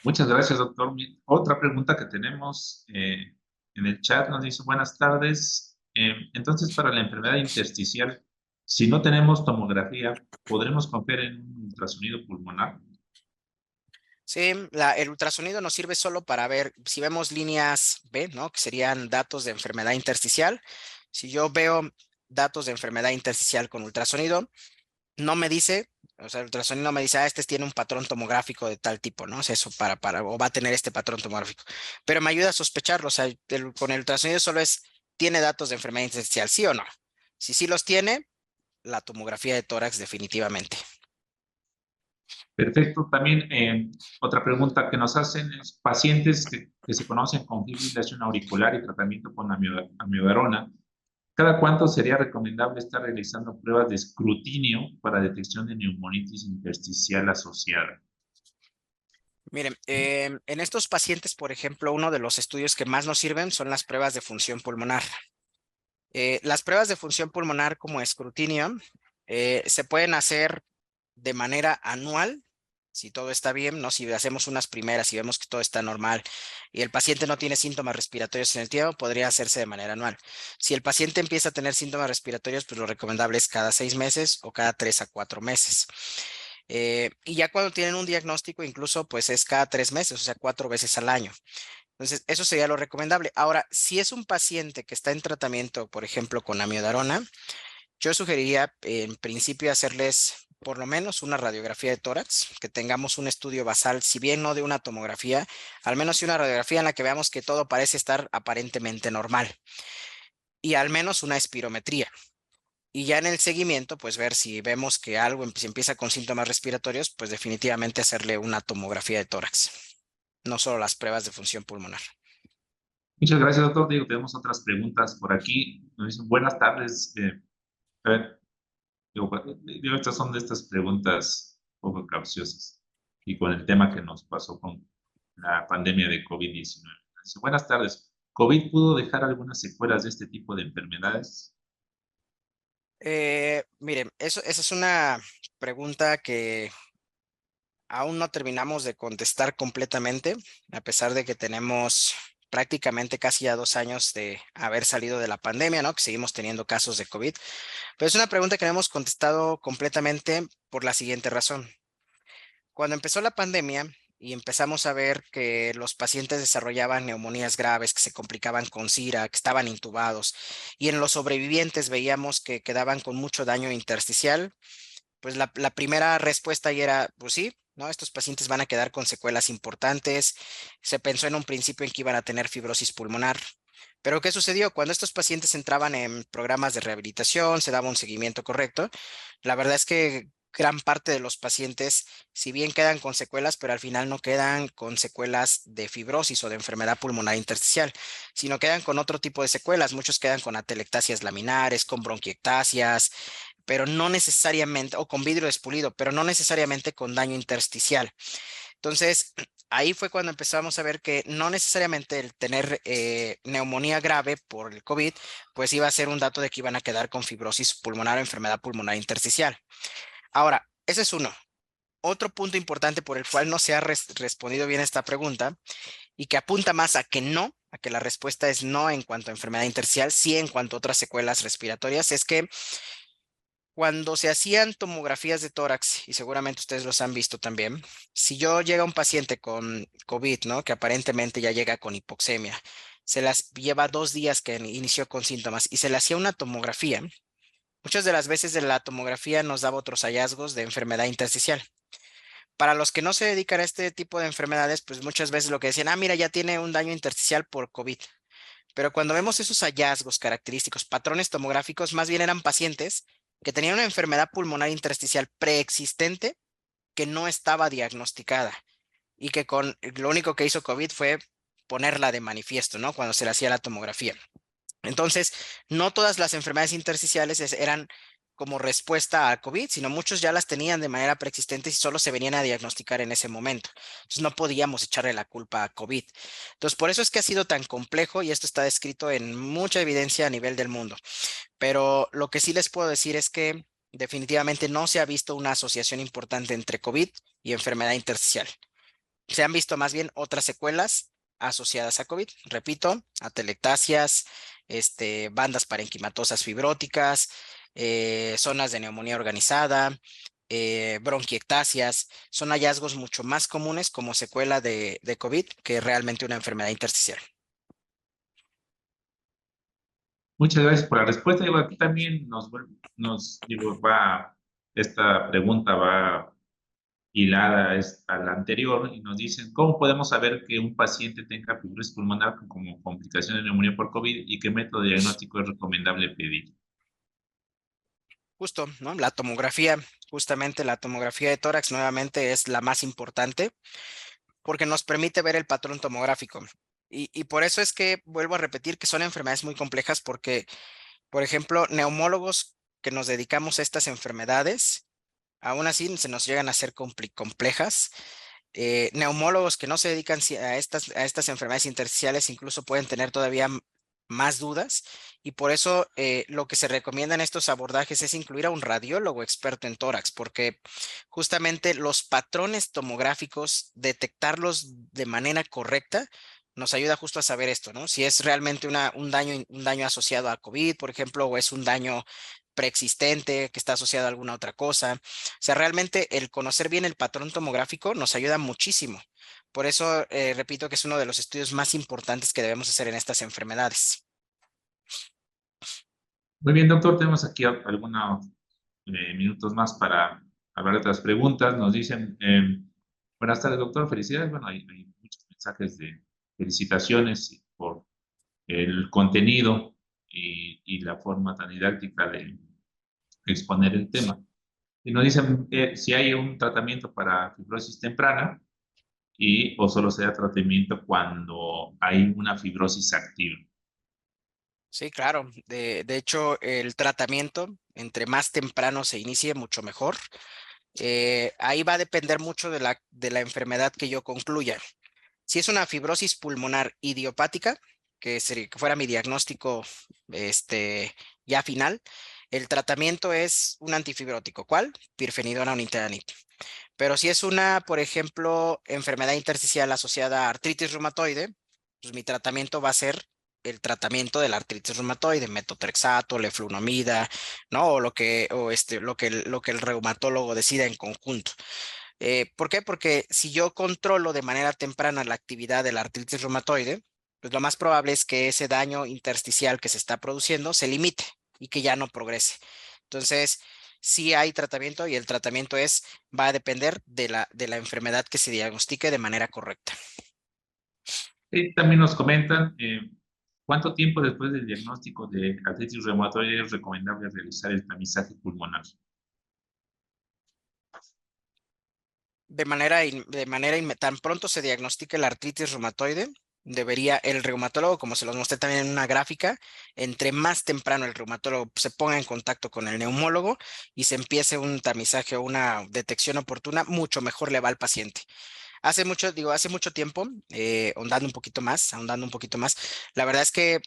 Muchas gracias, doctor. Otra pregunta que tenemos en el chat nos dice, buenas tardes. Entonces, para la enfermedad intersticial, si no tenemos tomografía, ¿podremos confiar en un ultrasonido pulmonar? Sí, el ultrasonido nos sirve solo para ver si vemos líneas B, ¿no? Que serían datos de enfermedad intersticial. Si yo veo datos de enfermedad intersticial con ultrasonido, no me dice, o sea, el ultrasonido me dice, este tiene un patrón tomográfico de tal tipo, ¿no? O sea, eso o va a tener este patrón tomográfico. Pero me ayuda a sospecharlo, o sea, con el ultrasonido solo ¿tiene datos de enfermedad intersticial, sí o no? Si sí los tiene, la tomografía de tórax definitivamente. Perfecto. También otra pregunta que nos hacen es, pacientes que se conocen con fibrilación auricular y tratamiento con amiodarona, ¿cada cuánto sería recomendable estar realizando pruebas de escrutinio para detección de neumonitis intersticial asociada? Miren, en estos pacientes, por ejemplo, uno de los estudios que más nos sirven son las pruebas de función pulmonar. Las pruebas de función pulmonar como escrutinio se pueden hacer de manera anual, si todo está bien, ¿no? Si hacemos unas primeras y vemos que todo está normal y el paciente no tiene síntomas respiratorios en el tiempo, podría hacerse de manera anual. Si el paciente empieza a tener síntomas respiratorios, pues lo recomendable es cada 6 meses o cada 3 a 4 meses. Y ya cuando tienen un diagnóstico, incluso pues es cada 3 meses, o sea, 4 veces al año. Entonces, eso sería lo recomendable. Ahora, si es un paciente que está en tratamiento, por ejemplo, con amiodarona, yo sugeriría en principio hacerles por lo menos una radiografía de tórax, que tengamos un estudio basal, si bien no de una tomografía, al menos sí una radiografía en la que veamos que todo parece estar aparentemente normal y al menos una espirometría. Y ya en el seguimiento, pues ver si vemos que algo si empieza con síntomas respiratorios, pues definitivamente hacerle una tomografía de tórax, no solo las pruebas de función pulmonar. Muchas gracias, doctor. Digo, tenemos otras preguntas por aquí. Nos dicen, buenas tardes. A ver, digo, estas son de estas preguntas un poco capciosas y con el tema que nos pasó con la pandemia de COVID-19. Dice, buenas tardes. ¿COVID pudo dejar algunas secuelas de este tipo de enfermedades? Miren, esa es una pregunta que aún no terminamos de contestar completamente, a pesar de que tenemos prácticamente casi ya 2 años de haber salido de la pandemia, ¿no? Que seguimos teniendo casos de COVID. Pero es una pregunta que no hemos contestado completamente por la siguiente razón. Cuando empezó la pandemia y empezamos a ver que los pacientes desarrollaban neumonías graves, que se complicaban con SIRA, que estaban intubados, y en los sobrevivientes veíamos que quedaban con mucho daño intersticial, pues la primera respuesta ahí era, pues sí, ¿no? Estos pacientes van a quedar con secuelas importantes. Se pensó en un principio en que iban a tener fibrosis pulmonar. Pero ¿qué sucedió? Cuando estos pacientes entraban en programas de rehabilitación, se daba un seguimiento correcto, la verdad es que gran parte de los pacientes, si bien quedan con secuelas, pero al final no quedan con secuelas de fibrosis o de enfermedad pulmonar intersticial, sino quedan con otro tipo de secuelas. Muchos quedan con atelectasias laminares, con bronquiectasias, pero no necesariamente, o con vidrio despulido, pero no necesariamente con daño intersticial. Entonces, ahí fue cuando empezamos a ver que no necesariamente el tener neumonía grave por el COVID, pues iba a ser un dato de que iban a quedar con fibrosis pulmonar o enfermedad pulmonar intersticial. Ahora, ese es uno. Otro punto importante por el cual no se ha respondido bien esta pregunta y que apunta más a que no, a que la respuesta es no en cuanto a enfermedad intersticial, sí en cuanto a otras secuelas respiratorias, es que cuando se hacían tomografías de tórax, y seguramente ustedes los han visto también, si yo llega un paciente con COVID, ¿no? Que aparentemente ya llega con hipoxemia, se las lleva 2 días que inició con síntomas y se le hacía una tomografía. Muchas de las veces de la tomografía nos daba otros hallazgos de enfermedad intersticial. Para los que no se dedican a este tipo de enfermedades, pues muchas veces lo que decían, ah, mira, ya tiene un daño intersticial por COVID. Pero cuando vemos esos hallazgos característicos, patrones tomográficos, más bien eran pacientes que tenían una enfermedad pulmonar intersticial preexistente que no estaba diagnosticada y que con lo único que hizo COVID fue ponerla de manifiesto, ¿no? Cuando se le hacía la tomografía. Entonces, no todas las enfermedades intersticiales eran como respuesta a COVID, sino muchos ya las tenían de manera preexistente y solo se venían a diagnosticar en ese momento. Entonces, no podíamos echarle la culpa a COVID. Entonces, por eso es que ha sido tan complejo y esto está descrito en mucha evidencia a nivel del mundo. Pero lo que sí les puedo decir es que definitivamente no se ha visto una asociación importante entre COVID y enfermedad intersticial. Se han visto más bien otras secuelas asociadas a COVID. Repito, atelectasias, bandas parenquimatosas fibróticas, zonas de neumonía organizada, bronquiectasias. Son hallazgos mucho más comunes como secuela de COVID que realmente una enfermedad intersticial. Muchas gracias por la respuesta. Digo, aquí también digo, esta pregunta va hilada a la anterior y nos dicen, ¿cómo podemos saber que un paciente tenga fibrosis pulmonar como complicación de neumonía por COVID y qué método diagnóstico es recomendable pedir? Justo, ¿no? La tomografía, justamente la tomografía de tórax nuevamente es la más importante porque nos permite ver el patrón tomográfico. Y por eso es que vuelvo a repetir que son enfermedades muy complejas porque, por ejemplo, neumólogos que nos dedicamos a estas enfermedades, aún así se nos llegan a ser complejas Neumólogos que no se dedican a estas enfermedades intersticiales incluso pueden tener todavía más dudas, y por eso lo que se recomienda en estos abordajes es incluir a un radiólogo experto en tórax, porque justamente los patrones tomográficos, detectarlos de manera correcta, nos ayuda justo a saber esto, ¿no? Si es realmente un daño asociado a COVID, por ejemplo, o es un daño preexistente que está asociado a alguna otra cosa. O sea, realmente el conocer bien el patrón tomográfico nos ayuda muchísimo. Por eso, repito que es uno de los estudios más importantes que debemos hacer en estas enfermedades. Muy bien, doctor, tenemos aquí algunos minutos más para hablar de otras preguntas. Nos dicen, buenas tardes, doctor, felicidades. Bueno, hay muchos mensajes de felicitaciones por el contenido y la forma tan didáctica de exponer el tema. Y nos dicen si hay un tratamiento para fibrosis temprana o solo se da tratamiento cuando hay una fibrosis activa. Sí, claro. De hecho, el tratamiento, entre más temprano se inicie, mucho mejor. Ahí va a depender mucho de la enfermedad que yo concluya. Si es una fibrosis pulmonar idiopática, que fuera mi diagnóstico ya final, el tratamiento es un antifibrótico. ¿Cuál? Pirfenidona o nintedanib. Pero si es una, por ejemplo, enfermedad intersticial asociada a artritis reumatoide, pues mi tratamiento va a ser el tratamiento de la artritis reumatoide, metotrexato, leflunomida, ¿no? O lo que el reumatólogo decida en conjunto. ¿Por qué? Porque si yo controlo de manera temprana la actividad de la artritis reumatoide, pues lo más probable es que ese daño intersticial que se está produciendo se limite y que ya no progrese. Entonces, sí hay tratamiento, y el tratamiento va a depender de la enfermedad que se diagnostique de manera correcta. Y también nos comentan cuánto tiempo después del diagnóstico de artritis reumatoide es recomendable realizar el tamizaje pulmonar. Tan pronto se diagnostique la artritis reumatoide, debería el reumatólogo, como se los mostré también en una gráfica, entre más temprano el reumatólogo se ponga en contacto con el neumólogo y se empiece un tamizaje o una detección oportuna, mucho mejor le va al paciente. Hace mucho tiempo, ahondando un poquito más, la verdad es que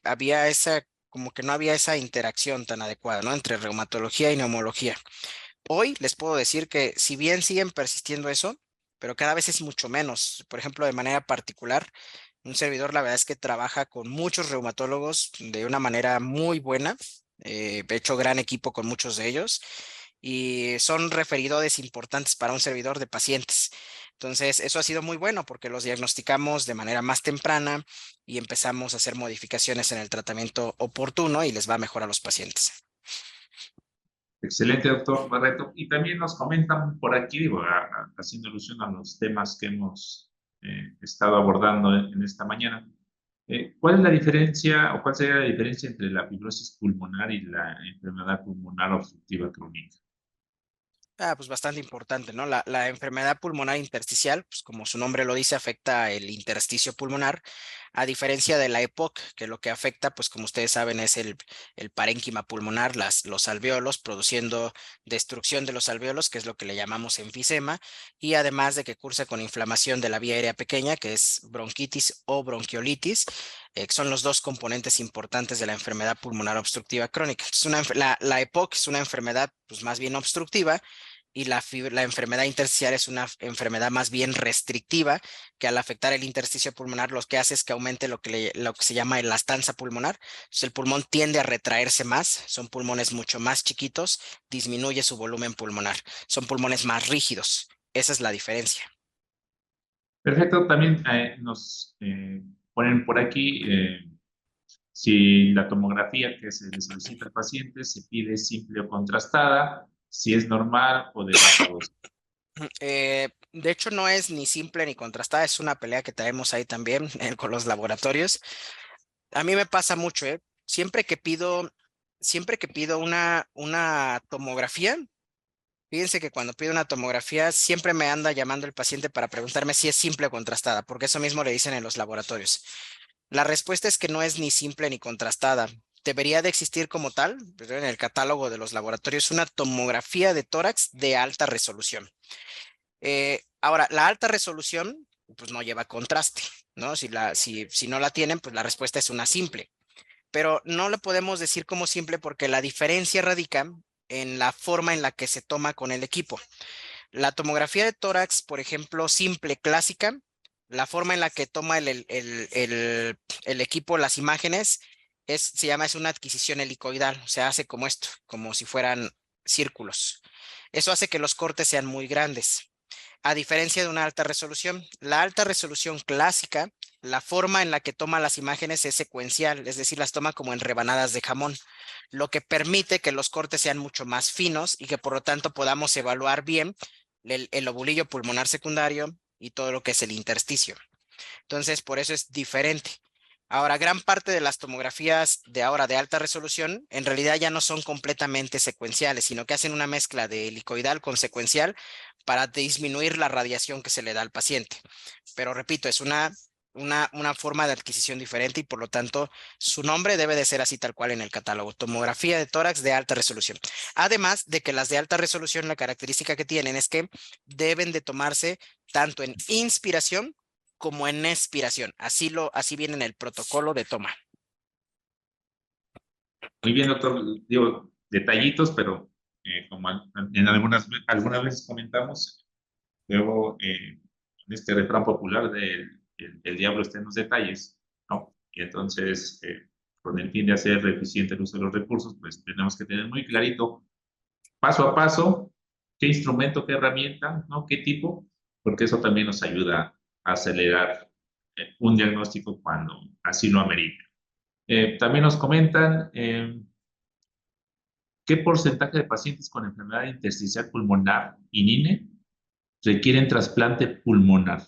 como que no había esa interacción tan adecuada, ¿no? Entre reumatología y neumología. Hoy les puedo decir que si bien siguen persistiendo eso, pero cada vez es mucho menos. Por ejemplo, de manera particular, un servidor, la verdad es que trabaja con muchos reumatólogos de una manera muy buena. He hecho gran equipo con muchos de ellos y son referidores importantes para un servidor de pacientes. Entonces, eso ha sido muy bueno porque los diagnosticamos de manera más temprana y empezamos a hacer modificaciones en el tratamiento oportuno y les va mejor a los pacientes. Excelente, doctor Barreto. Y también nos comentan por aquí, digo, haciendo alusión a los temas que hemos estado abordando en esta mañana. ¿Cuál es la diferencia o cuál sería la diferencia entre la fibrosis pulmonar y la enfermedad pulmonar obstructiva crónica? Pues bastante importante, ¿no? La enfermedad pulmonar intersticial, pues como su nombre lo dice, afecta el intersticio pulmonar, a diferencia de la EPOC, que lo que afecta, pues como ustedes saben, es el parénquima pulmonar, los alvéolos, produciendo destrucción de los alvéolos, que es lo que le llamamos enfisema, y además de que cursa con inflamación de la vía aérea pequeña, que es bronquitis o bronquiolitis, que son los dos componentes importantes de la enfermedad pulmonar obstructiva crónica. La EPOC es una enfermedad, pues más bien obstructiva, y la enfermedad intersticial es una enfermedad más bien restrictiva, que al afectar el intersticio pulmonar lo que hace es que aumente lo que se llama elastanza pulmonar. Entonces el pulmón tiende a retraerse más, son pulmones mucho más chiquitos, disminuye su volumen pulmonar, son pulmones más rígidos. Esa es la diferencia. Perfecto, también nos ponen por aquí si la tomografía que se le solicita al paciente se pide simple o contrastada, si es normal o de baja dosis. De hecho, no es ni simple ni contrastada, es una pelea que traemos ahí también con los laboratorios. A mí me pasa mucho, ¿eh? Siempre que pido una tomografía, fíjense que cuando pido una tomografía siempre me anda llamando el paciente para preguntarme si es simple o contrastada, porque eso mismo le dicen en los laboratorios. La respuesta es que no es ni simple ni contrastada. Debería de existir como tal, pero en el catálogo de los laboratorios, una tomografía de tórax de alta resolución. Ahora, la alta resolución, pues no lleva contraste, ¿no? Si no la tienen, pues la respuesta es una simple. Pero no le podemos decir como simple porque la diferencia radica en la forma en la que se toma con el equipo. La tomografía de tórax, por ejemplo, simple, clásica, la forma en la que toma el equipo las imágenes es una adquisición helicoidal, se hace como esto, como si fueran círculos. Eso hace que los cortes sean muy grandes. A diferencia de una alta resolución, la alta resolución clásica, la forma en la que toma las imágenes es secuencial, es decir, las toma como en rebanadas de jamón, lo que permite que los cortes sean mucho más finos y que por lo tanto podamos evaluar bien el lobulillo pulmonar secundario y todo lo que es el intersticio. Entonces, por eso es diferente. Ahora, gran parte de las tomografías de ahora de alta resolución en realidad ya no son completamente secuenciales, sino que hacen una mezcla de helicoidal con secuencial para disminuir la radiación que se le da al paciente. Pero repito, es una forma de adquisición diferente y por lo tanto su nombre debe de ser así tal cual en el catálogo, tomografía de tórax de alta resolución. Además de que las de alta resolución, la característica que tienen es que deben de tomarse tanto en inspiración como en expiración. Así viene en el protocolo de toma. Muy bien, doctor. Digo, detallitos, pero como en algunas veces comentamos, luego en este refrán popular de el diablo está en los detalles, ¿no? Y entonces, con el fin de hacer eficiente el uso de los recursos, pues tenemos que tener muy clarito, paso a paso, qué instrumento, qué herramienta, ¿no? Qué tipo, porque eso también nos ayuda a acelerar un diagnóstico cuando así lo amerita. También nos comentan qué porcentaje de pacientes con enfermedad intersticial pulmonar y NINE requieren trasplante pulmonar.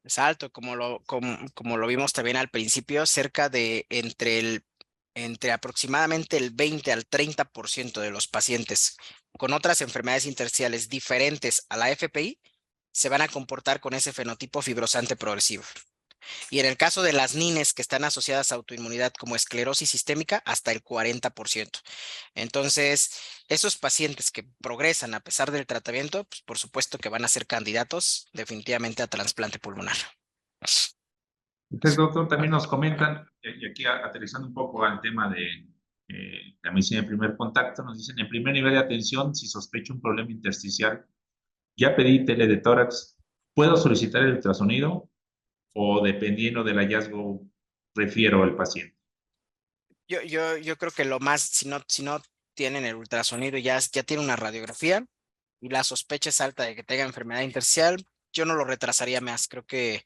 Es alto, como lo vimos también al principio, cerca de entre aproximadamente el 20 al 30% de los pacientes con otras enfermedades intersticiales diferentes a la FPI se van a comportar con ese fenotipo fibrosante progresivo. Y en el caso de las NINES que están asociadas a autoinmunidad como esclerosis sistémica, hasta el 40%. Entonces, esos pacientes que progresan a pesar del tratamiento, pues por supuesto que van a ser candidatos definitivamente a trasplante pulmonar. Entonces, doctor, también nos comentan, y aquí aterrizando un poco al tema de la medicina de primer contacto, nos dicen, en primer nivel de atención, si sospecho un problema intersticial, ya pedí tele de tórax, ¿puedo solicitar el ultrasonido o dependiendo del hallazgo, refiero al paciente? Yo creo que lo más, si no tienen el ultrasonido, ya tiene una radiografía y la sospecha es alta de que tenga enfermedad intersticial, yo no lo retrasaría más. Creo que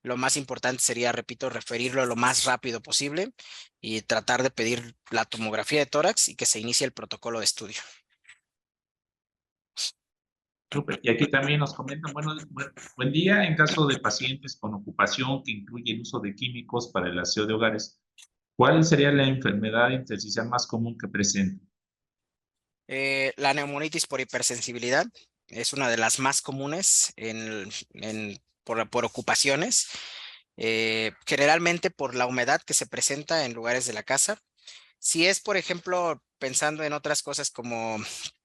lo más importante sería, repito, referirlo lo más rápido posible y tratar de pedir la tomografía de tórax y que se inicie el protocolo de estudio. Súper. Y aquí también nos comentan, bueno, buen día, en caso de pacientes con ocupación que incluye el uso de químicos para el aseo de hogares, ¿cuál sería la enfermedad intersticial más común que presenta? La neumonitis por hipersensibilidad es una de las más comunes por ocupaciones, generalmente por la humedad que se presenta en lugares de la casa. Si es, por ejemplo, pensando en otras cosas como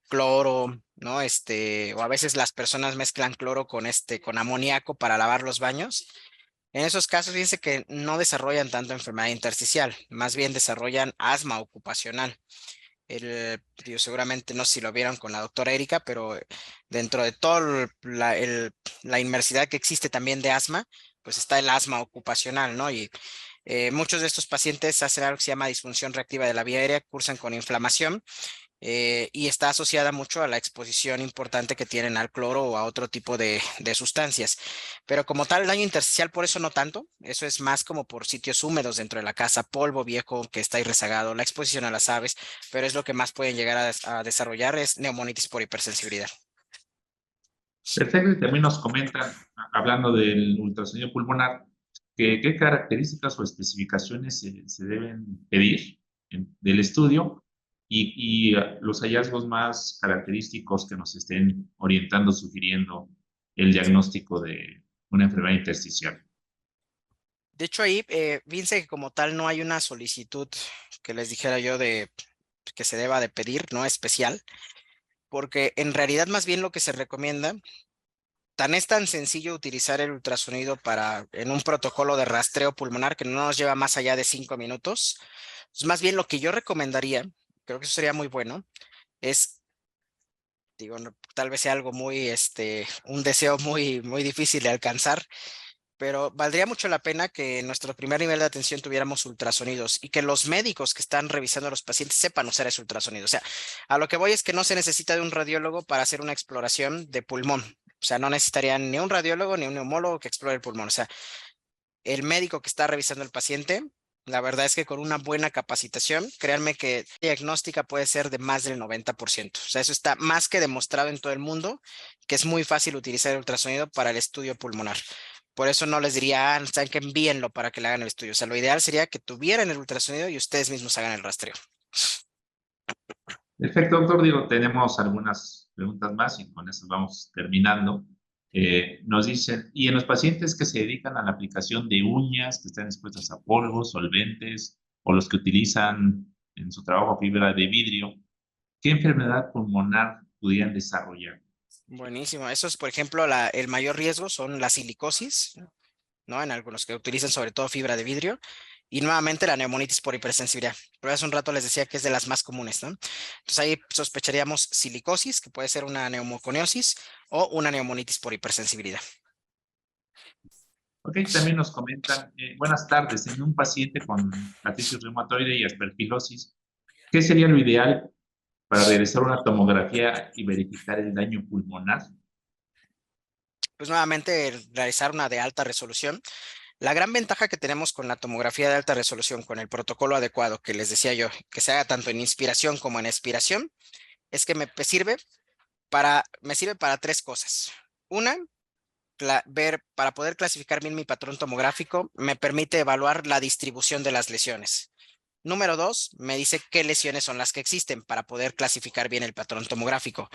cloro, ¿no? O a veces las personas mezclan cloro con amoníaco para lavar los baños. En esos casos, fíjense que no desarrollan tanto enfermedad intersticial, más bien desarrollan asma ocupacional. Seguramente no sé si lo vieron con la doctora Erika, pero dentro de toda la inmersidad que existe también de asma, pues está el asma ocupacional, ¿no? Y muchos de estos pacientes hacen algo que se llama disfunción reactiva de la vía aérea, cursan con inflamación y está asociada mucho a la exposición importante que tienen al cloro o a otro tipo de sustancias. Pero como tal, el daño intersticial, por eso no tanto, eso es más como por sitios húmedos dentro de la casa, polvo viejo que está ahí rezagado, la exposición a las aves, pero es lo que más pueden llegar a desarrollar es neumonitis por hipersensibilidad. Perfecto, y también nos comentan, hablando del ultrasonido pulmonar, que qué características o especificaciones se deben pedir del estudio y los hallazgos más característicos que nos estén orientando, sugiriendo el diagnóstico de una enfermedad intersticial. De hecho, ahí, fíjense que como tal no hay una solicitud que les dijera yo de que se deba de pedir, ¿no? Especial. porque en realidad más bien lo que se recomienda, tan es tan sencillo utilizar el ultrasonido para en un protocolo de rastreo pulmonar que no nos lleva más allá de 5 minutos. Pues más bien lo que yo recomendaría, creo que eso sería muy bueno, es, digo, tal vez sea algo muy, un deseo muy difícil de alcanzar, pero valdría mucho la pena que en nuestro primer nivel de atención tuviéramos ultrasonidos y que los médicos que están revisando a los pacientes sepan usar ese ultrasonido. O sea, a lo que voy es que no se necesita de un radiólogo para hacer una exploración de pulmón. O sea, no necesitarían ni un radiólogo ni un neumólogo que explore el pulmón. O sea, el médico que está revisando el paciente, la verdad es que con una buena capacitación, créanme que diagnóstica puede ser de más del 90%. O sea, eso está más que demostrado en todo el mundo, que es muy fácil utilizar el ultrasonido para el estudio pulmonar. Por eso no les diría, saben que envíenlo para que le hagan el estudio. O sea, lo ideal sería que tuvieran el ultrasonido y ustedes mismos hagan el rastreo. Perfecto, doctor. Digo, tenemos algunas preguntas más y con eso vamos terminando. Nos dicen, ¿y en los pacientes que se dedican a la aplicación de uñas, que están expuestas a polvos, solventes, o los que utilizan en su trabajo fibra de vidrio, qué enfermedad pulmonar pudieran desarrollar? Buenísimo. Eso es, por ejemplo, el mayor riesgo son la silicosis, ¿no? En algunos que utilizan sobre todo fibra de vidrio. Y nuevamente la neumonitis por hipersensibilidad. Pero hace un rato les decía que es de las más comunes, ¿no? Entonces ahí sospecharíamos silicosis, que puede ser una neumoconiosis o una neumonitis por hipersensibilidad. Ok, también nos comentan, buenas tardes, en un paciente con artritis reumatoide y aspergilosis, ¿qué sería lo ideal para realizar una tomografía y verificar el daño pulmonar? Pues nuevamente realizar una de alta resolución. La gran ventaja que tenemos con la tomografía de alta resolución, con el protocolo adecuado que les decía yo, que se haga tanto en inspiración como en expiración, es que me sirve para tres cosas. Una, ver, para poder clasificar bien mi patrón tomográfico, me permite evaluar la distribución de las lesiones. Número dos, me dice qué lesiones son las que existen para poder clasificar bien el patrón tomográfico.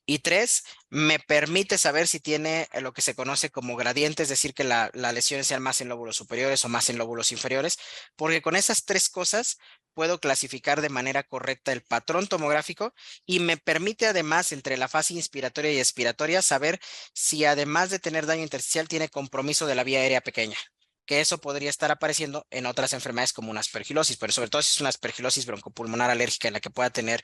Y tres, me permite saber si tiene lo que se conoce como gradiente, es decir, que las lesiones sean más en lóbulos superiores o más en lóbulos inferiores, porque con esas tres cosas puedo clasificar de manera correcta el patrón tomográfico y me permite además, entre la fase inspiratoria y expiratoria, saber si además de tener daño intersticial tiene compromiso de la vía aérea pequeña, que eso podría estar apareciendo en otras enfermedades como una aspergilosis, pero sobre todo si es una aspergilosis broncopulmonar alérgica en la que pueda tener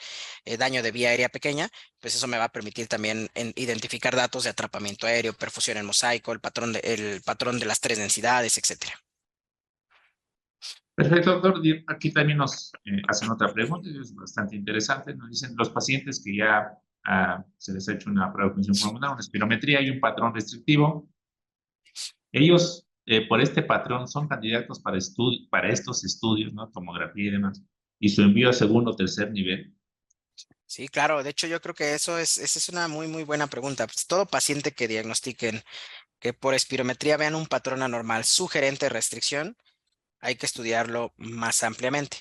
daño de vía aérea pequeña, pues eso me va a permitir también identificar datos de atrapamiento aéreo, perfusión en mosaico, el patrón de las tres densidades, etcétera. Perfecto, doctor. Aquí también nos hacen otra pregunta, que es bastante interesante. Nos dicen, los pacientes que ya se les ha hecho una prueba de función pulmonar, una espirometría y un patrón restrictivo, ellos, por este patrón, son candidatos para estos estudios, ¿no? Tomografía y demás, y su envío a segundo o tercer nivel. Sí, claro. De hecho, yo creo que esa es una muy buena pregunta. Pues, todo paciente que diagnostiquen que por espirometría vean un patrón anormal sugerente de restricción, hay que estudiarlo más ampliamente.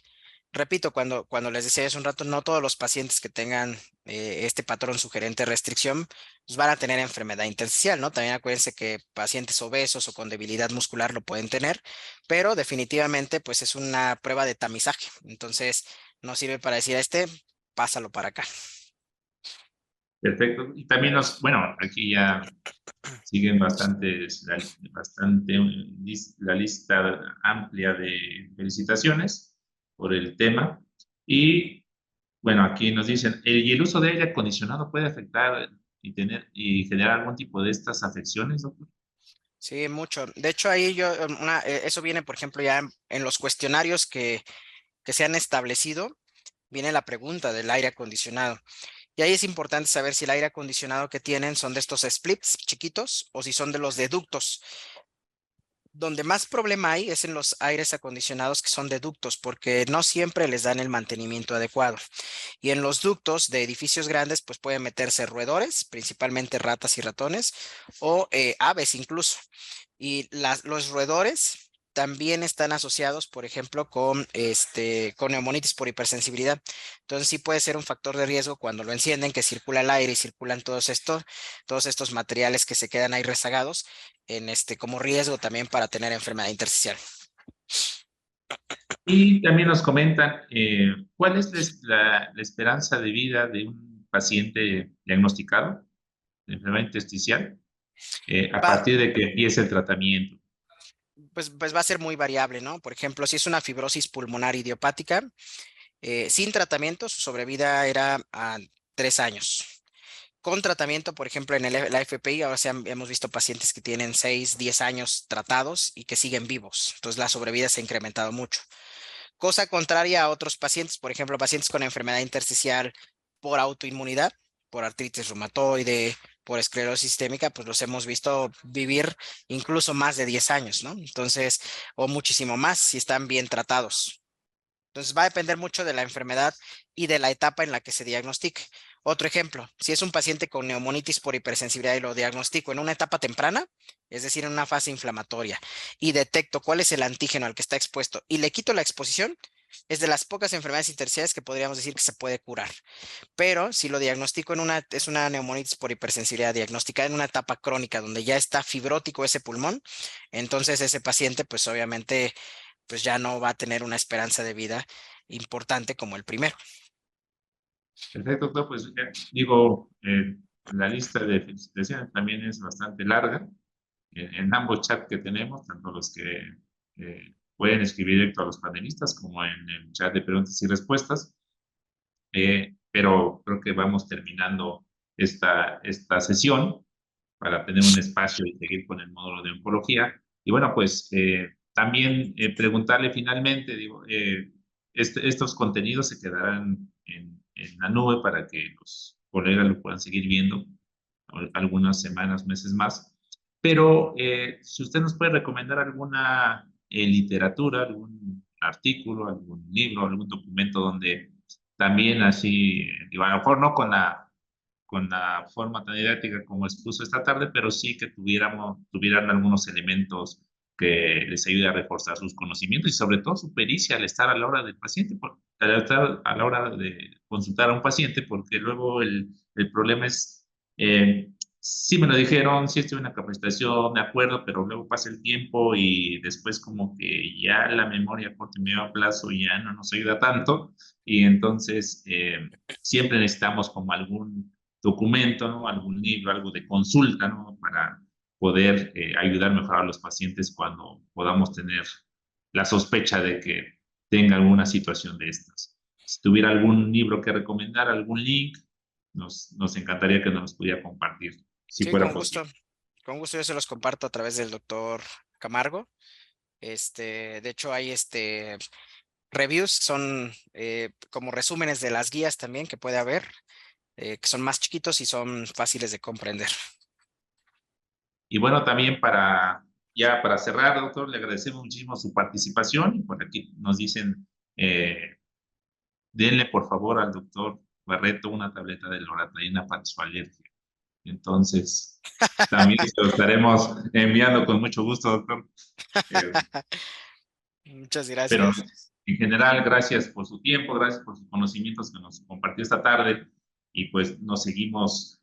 Repito, cuando les decía hace un rato, no todos los pacientes que tengan este patrón sugerente de restricción pues van a tener enfermedad intersticial, ¿no? También acuérdense que pacientes obesos o con debilidad muscular lo pueden tener, pero definitivamente pues es una prueba de tamizaje. Entonces, no sirve para decir a pásalo para acá. Perfecto. Y también bueno, aquí ya siguen la lista amplia de felicitaciones por el tema. Y bueno, aquí nos dicen, ¿y el uso de aire acondicionado puede afectar y generar algún tipo de estas afecciones, doctor? Sí, mucho. De hecho, ahí eso viene, por ejemplo, ya en los cuestionarios que se han establecido, viene la pregunta del aire acondicionado. Y ahí es importante saber si el aire acondicionado que tienen son de estos splits chiquitos o si son de los de ductos. Donde más problema hay es en los aires acondicionados que son de ductos, porque no siempre les dan el mantenimiento adecuado. Y en los ductos de edificios grandes, pues pueden meterse roedores, principalmente ratas y ratones, o aves incluso. Y los roedores también están asociados, por ejemplo, con neumonitis por hipersensibilidad. Entonces sí puede ser un factor de riesgo cuando lo encienden, que circula el aire y circulan todos estos materiales que se quedan ahí rezagados, como riesgo también para tener enfermedad intersticial. Y también nos comentan, ¿cuál es la esperanza de vida de un paciente diagnosticado de enfermedad intersticial a Va, partir de que empiece el tratamiento. pues va a ser muy variable, ¿no? Por ejemplo, si es una fibrosis pulmonar idiopática, sin tratamiento, su sobrevida era a 3 años. Con tratamiento, por ejemplo, en la FPI, ahora hemos visto pacientes que tienen 6, 10 años tratados y que siguen vivos. Entonces, la sobrevida se ha incrementado mucho. Cosa contraria a otros pacientes, por ejemplo, pacientes con enfermedad intersticial por autoinmunidad, por artritis reumatoide, por esclerosis sistémica, pues los hemos visto vivir incluso más de 10 años, ¿no? Entonces, o muchísimo más si están bien tratados. Entonces va a depender mucho de la enfermedad y de la etapa en la que se diagnostique. Otro ejemplo, si es un paciente con neumonitis por hipersensibilidad y lo diagnostico en una etapa temprana, es decir, en una fase inflamatoria, y detecto cuál es el antígeno al que está expuesto y le quito la exposición, es de las pocas enfermedades intersticiales que podríamos decir que se puede curar. Pero si lo diagnostico es una neumonitis por hipersensibilidad diagnosticada en una etapa crónica donde ya está fibrótico ese pulmón, entonces ese paciente pues obviamente pues ya no va a tener una esperanza de vida importante como el primero. Perfecto, doctor, pues digo, la lista de felicitaciones también es bastante larga en ambos chats que tenemos, tanto los que pueden escribir directo a los panelistas como en el chat de preguntas y respuestas. Pero creo que vamos terminando esta sesión para tener un espacio y seguir con el módulo de oncología. Y bueno, pues también preguntarle finalmente, digo, estos contenidos se quedarán en la nube para que los colegas lo puedan seguir viendo algunas semanas, meses más. Pero si usted nos puede recomendar alguna literatura, algún artículo, algún libro, algún documento donde también así, digo, a lo mejor no con la forma tan didáctica como expuso esta tarde, pero sí que tuvieran algunos elementos que les ayude a reforzar sus conocimientos y sobre todo su pericia al estar a la hora del paciente, al estar a la hora de consultar a un paciente, porque luego el problema es, sí me lo dijeron, sí estuve en la capacitación, de acuerdo, pero luego pasa el tiempo y después como que ya la memoria a corto y medio plazo ya no nos ayuda tanto y entonces siempre necesitamos como algún documento, ¿no? Algún libro, algo de consulta, ¿no? Para poder ayudar mejor a los pacientes cuando podamos tener la sospecha de que tenga alguna situación de estas. Si tuviera algún libro que recomendar, algún link, nos encantaría que nos los pudiera compartir, si Sí, fuera posible. con gusto yo se los comparto a través del doctor Camargo. De hecho hay reviews, son como resúmenes de las guías también que puede haber, que son más chiquitos y son fáciles de comprender. Y bueno, también ya para cerrar, doctor, le agradecemos muchísimo su participación y por aquí nos dicen, eh, denle por favor al doctor Barreto una tableta de loratadina para su alergia. Entonces, también se lo estaremos enviando con mucho gusto, doctor. Eh, Muchas pero gracias. en general, gracias por su tiempo, gracias por sus conocimientos que nos compartió esta tarde y pues nos seguimos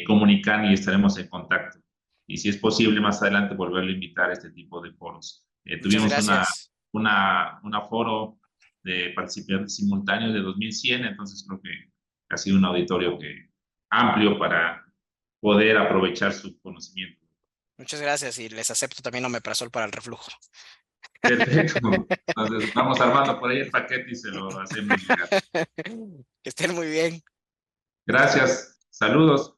comunicando y estaremos en contacto. Y si es posible, más adelante volverlo a invitar a este tipo de foros. Muchas Tuvimos gracias. una foro de participantes simultáneos de 2100, entonces creo que ha sido un auditorio amplio para poder aprovechar su conocimiento. Muchas gracias y les acepto también omeprazol para el reflujo. Perfecto. Entonces vamos armando por ahí el paquete y se lo hacemos llegar. Que estén muy bien. Gracias. Saludos.